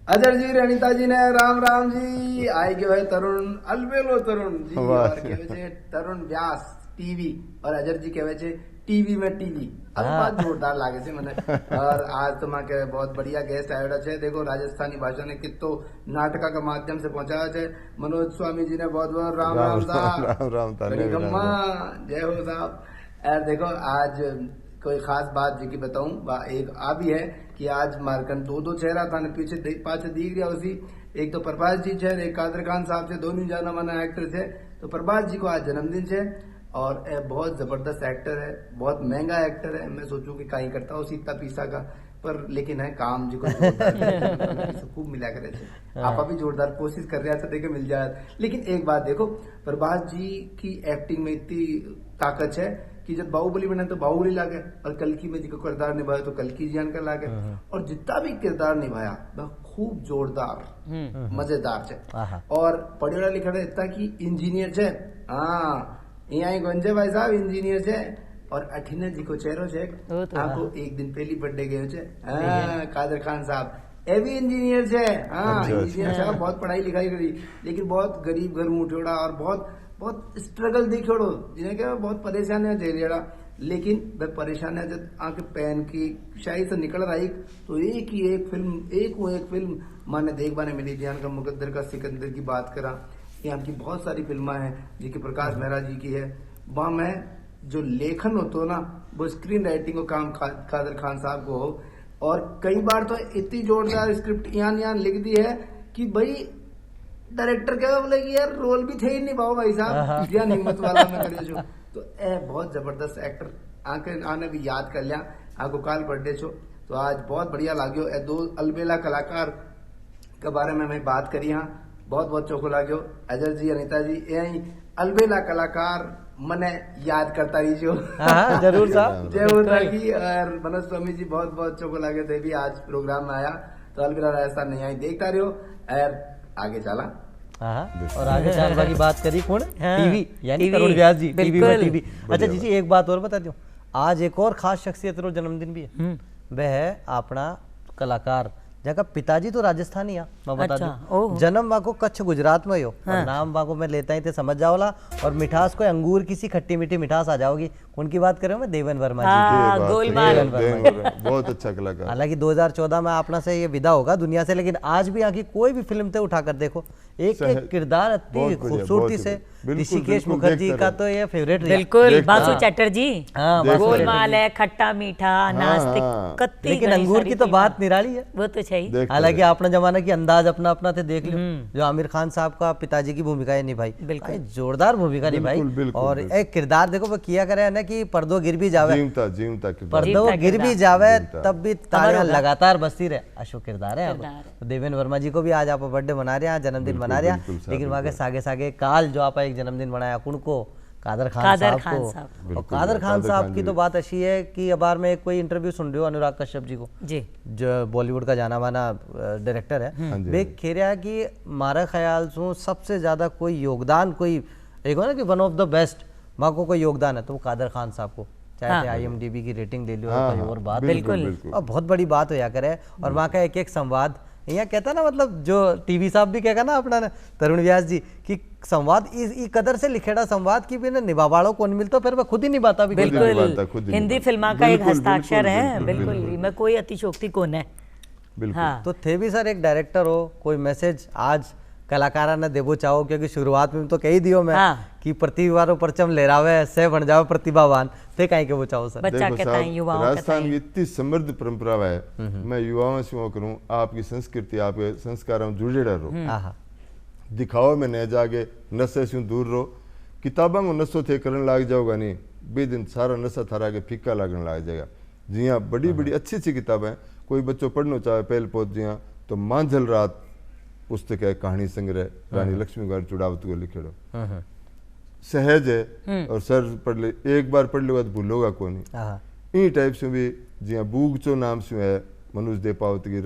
अजर जी रणिता जी ने राम राम जी आई गयो है तरुण अलबेलो तरुण जी और कहवे छे तरुण व्यास टीवी और अजर जी कहवे छे टीवी में टीवी अरे बात जोरदार लागे छे मने और आज तो मां के बहुत बढ़िया गेस्ट आयोडा छे देखो राजस्थानी भाषा ने कितो नाटका के माध्यम से पहुंचाया छे मनोज स्वामी जी ने बहुत बहुत राम राम साहब राम बड़ी गम्मा जय हो साहब यार देखो आज कोई खास बात जी की बताऊं एक आ भी है कि आज मारकन दो चेहरा था पीछे पाछे दिख गया उसी एक तो प्रभास जी छे एक कादर खान साहब से दोनों जाना माना एक्टर छे तो प्रभास जी को आज जन्मदिन छे और बहुत जबरदस्त एक्टर है बहुत महंगा एक्टर है मैं सोचूं कि कहीं करता हूँ सीता पीसा का पर लेकिन है काम जी को खूब मिला करे आप अभी जोरदार कोशिश कर रहे थे देखे मिल जाए लेकिन एक बात देखो प्रभास जी की एक्टिंग में इतनी ताकत है कि जब बाहुबली बना तो बाहुबली लागे और कल्कि में जी को किरदार निभाया तो कल्कि जी का लागे और जितना भी किरदार निभाया वह खूब जोरदार मजेदार है और पढ़ेला लिखा इतना की इंजीनियर है हाँ यहाँ गंजे भाई साहब इंजीनियर है और अठीने जी को चेहरो छे आपको एक दिन पहली बर्थडे गयो छे कादर खान साहब ए भी इंजीनियर छे इंजीनियर छे बहुत पढ़ाई लिखाई करी लेकिन बहुत गरीब घर में उठोड़ा और बहुत स्ट्रगल दिखोड़ो जिन्हें क्या बहुत परेशानियां झेलिया लेकिन वह परेशानियां जब आके पैन की शाही से निकल रही तो एक ही एक फिल्म माने देखने मिली जियान का मुकद्दर का सिकंदर की बात करा यहाँ की बहुत सारी फिल्में हैं जिनकी प्रकाश मेहरा जी की है वहाँ में जो लेखन होता ना वो स्क्रीन राइटिंग को काम कादर खान साहब को हो और कई बार तो इतनी जोरदार स्क्रिप्ट यहाँ लिख दी है कि भाई डायरेक्टर क्या बोले कि यार रोल भी थे ही नहीं पाओ भाई साहब या हिम्मत वाला में करे जो तो बहुत जबरदस्त एक्टर आके आने भी याद कर लिया आपको काल बर्थडे छो तो आज बहुत बढ़िया लाग्यो दो अलबेला कलाकार के बारे में मैं बात करी हाँ बहुत चोखो लाग्यो अजर जी अनिता जी यही अलबेला कलाकार मने याद करता रही जो जरूर साहब जय होता की और मनोज स्वामी जी बहुत चोखो लागे थे भी आज प्रोग्राम में आया तो अलबेला राजस्थान नहीं आई देखता रहो और आगे चला और आगे चलने की बात करी कौन टीवी यानी तरुण व्यास जी टीवी में टीवी अच्छा जी एक बात और बता दूं आज एक और खास शख्सियत रो जन्मदिन भी है वह है अपना कलाकार जगह पिताजी तो राजस्थानी है मैं बता दूं जन्म वाको कच्छ गुजरात में हो और नाम वाको मैं लेता ही थे समझ जाओला और मिठास को अंगूर किसी खट्टी मीठी मिठास आ जाओगी उनकी बात करें मैं देवन वर्मा जी बहुत अच्छा कलाकार हालांकि 2014 में अपना से ये विदा होगा दुनिया से लेकिन आज भी यहाँ की कोई भी फिल्म थे उठाकर देखो एक किरदार इतनी खूबसूरती से ऋषिकेश मुखर्जी का तो ये फेवरेट बिल्कुल बासु चटर्जी गोलमाल है खट्टा मीठा नास्तिक लेकिन अंगूर की तो बात निराली है वो तो चाहिए हालांकि अपना जमाना की अंदाज अपना अपना थे देख लो जो आमिर खान साहब का पिताजी की भूमिका निभाई जोरदार भूमिका निभाई और एक किरदार देखो वो किया करे ना कि पर्दो गिर भी जावे पर्दो गिर भी जावे तब भी तालियां लगातार बजती रहे अशोक किरदार है देवेंद्र वर्मा जी को भी आज आप बर्थडे मना रहे हैं जन्मदिन मना रहे हैं लेकिन वहां के सागे सागे काल जो आप एक जन्मदिन मनाया उनको कादर खान साहब और कादर खान साहब की तो बात ऐसी है कि अबार में कोई इंटरव्यू सुन रही हो अनुराग कश्यप जी को जी जो बॉलीवुड का जाना माना डायरेक्टर है वे कह रहा है कि हमारा ख्याल से सबसे ज्यादा कोई योगदान कोई एक हो ना कि वन ऑफ द बेस्ट माँ को कोई योगदान है तो वो कादर खान साहब को चाहे IMDb की रेटिंग ले लो और बात बिल्कुल और बहुत बड़ी बात होया करे और वहाँ का एक संवाद यहाँ कहता ना मतलब जो टीवी साहब भी कहेगा ना अपना तरुण व्यास जी कि संवाद इस कदर से लिखेड़ा संवाद की भी निभावाड़ो कौन मिलता फिर मैं खुद ही निभाता भी बिल्कुल हिंदी फिल्मा का एक हस्ताक्षर है बिल्कुल मैं कोई अतिशोक्ति कौन है तो थे भी सर एक डायरेक्टर हो कोई मैसेज आज कलाकारा ने देवो चाहो क्योंकि शुरुआत में तो कही दियो मैं कि प्रतिभा परचम लहरावे से बन जाओ प्रतिभावान थे कहीं के वो चाहो सर बच्चा कहता है युवाओं राजस्थान की इतनी समृद्ध परंपरा है मैं युवाओं से वो करूं आपकी संस्कृति आपके संस्कारों जुड़े रहो दिखाओ में न जागे नशे से दूर रहो किताबों को नशो थे करने लग जाओगा नहीं बे दिन सारा नशा थारा के फीका लगने लग जाएगा जी हाँ बड़ी बड़ी अच्छी किताबें कोई बच्चों पढ़ना चाहे पहल पौध जी हाँ तो मांझल रात पुस्तक है कहानी संग्रह रानी लक्ष्मीबाई चुड़ावत को लिखेड़ो सहज है और सर पढ़ ले एक बार पढ़ लो भूलोगा को नहीं इन टाइप से भी जी हाँ बूगचो नाम से है मनुष्य देपावत की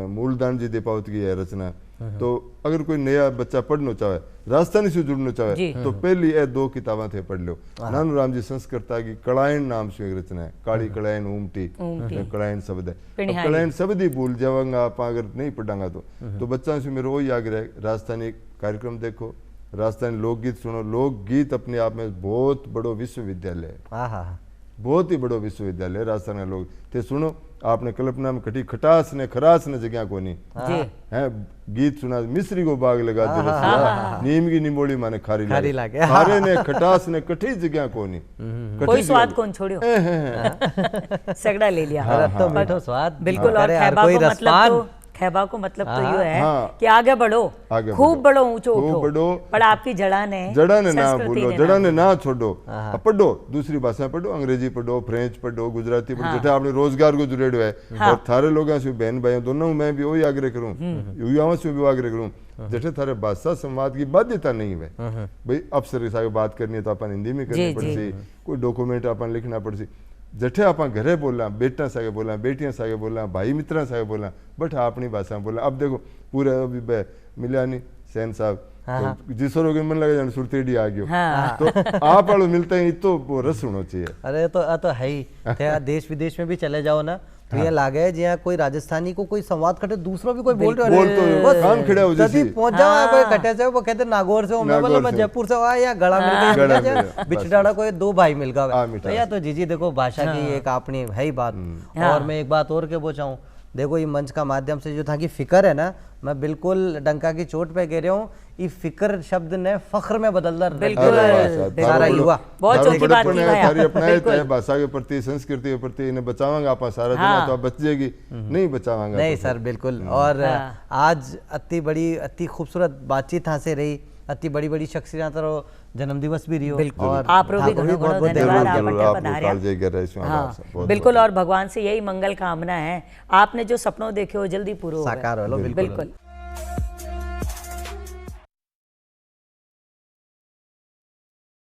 मूलदान जी देपावत की है रचना तो अगर कोई नया बच्चा पढ़ना चाहे, राजस्थानी से जुड़ना चाहे, तो पहली ये 2 किताबें थे पढ़ लो। नानू राम जी संस्कृता की कड़ायन नाम से एक रचना है, काली कड़ायन उमटी कड़ायन शब्द है। कड़ायन शब्द ही भूल जावांगा आप अगर नहीं पढ़ांगा तो बच्चा से मेरा वही आग्रह है, राजस्थानी कार्यक्रम देखो, राजस्थानी लोकगीत सुनो। लोकगीत अपने आप में बहुत बड़ो विश्वविद्यालय है, बहुत ही बड़ो विश्वविद्यालय है राजस्थान का। लोग ते सुनो, आपने कल्पना में कटी खटास ने खरास ने जगह को नहीं है। गीत सुना, मिश्री को बाग लगा दे रसिया, नीम की निमोली माने खारी लागे, खारे ने खटास ने कठी जगह को नहीं, कोई स्वाद कौन छोड़ियो, सगड़ा ले लिया। तो मीठो स्वाद बिल्कुल। और खैबा को मतलब तो ये है कि आगे बढ़ो, खूब बढ़ो, ऊंचो उठो, पर आपकी जड़ा ने ना भूलो, जड़ा ने ना छोड़ो। पढ़ो, दूसरी भाषा पढ़ो, अंग्रेजी पढ़ो, फ्रेंच पढ़ो, गुजराती पढ़ो, जैसे आपने रोजगार को जुड़ेड़ो है। और थारे लोगों से बहन भाई दोनों मैं भी वही आग्रह करूँ, युवाओं से भी आग्रह करूँ, जैसे थारे भाषा संवाद की बाध्यता नहीं है भाई, अफसर के साथ बात करनी है तो अपन हिंदी में करनी पड़सी, कोई डॉक्यूमेंट अपन लिखना पड़सी, जठे आप घरे बोलना, बेटा सागे बोलना, बेटियां सागे बोलना, भाई मित्रा सागे बोलना, बट अपनी भाषा में बोलना। अब देखो पूरे अभी मिला नहीं सेन साहब, तो जिसरो के मन लगे सुरतेडी आ गयो, तो आप वालों मिलते हैं तो वो रस होना चाहिए। अरे तो है ही, देश विदेश में भी चले जाओ ना तो ये लागे जहाँ कोई राजस्थानी को कोई संवाद कटे, दूसरों भी कोई बोल रहे हो, पहुंच जाओ कोई कटे से, वो कहते नागौर से, मैं बोला मैं जयपुर से आया, गला मिल गया, बिछड़ाड़ा कोई 2 भाई मिल गया। तो या तो जीजी देखो भाषा की एक अपनी है ही बात। और मैं एक बात और के बोचाऊं, देखो ये मंच का माध्यम से जो था कि फिक्र है ना, मैं बिल्कुल डंका की चोट पे कह रहा हूँ, ये फिक्र शब्द ने फख्र में बदल सारा युवा। बहुत छोटी बात की अपना भाषा के प्रति, संस्कृति के प्रति इन्हें बचावांगा आप सारा दिन, तो बच जाएगी नहीं बचावांगा नहीं सर बिल्कुल। और आज अति बड़ी अति खूबसूरत बातचीत हां से रही, अति बड़ी बड़ी शख्सियत और जन्म दिवस भी रही और आप लोग भी बहुत धन्यवाद बिल्कुल। और भगवान से यही मंगल कामना है, आपने जो सपनों देखे हो जल्दी पूरा हो, साकार हो। बिल्कुल।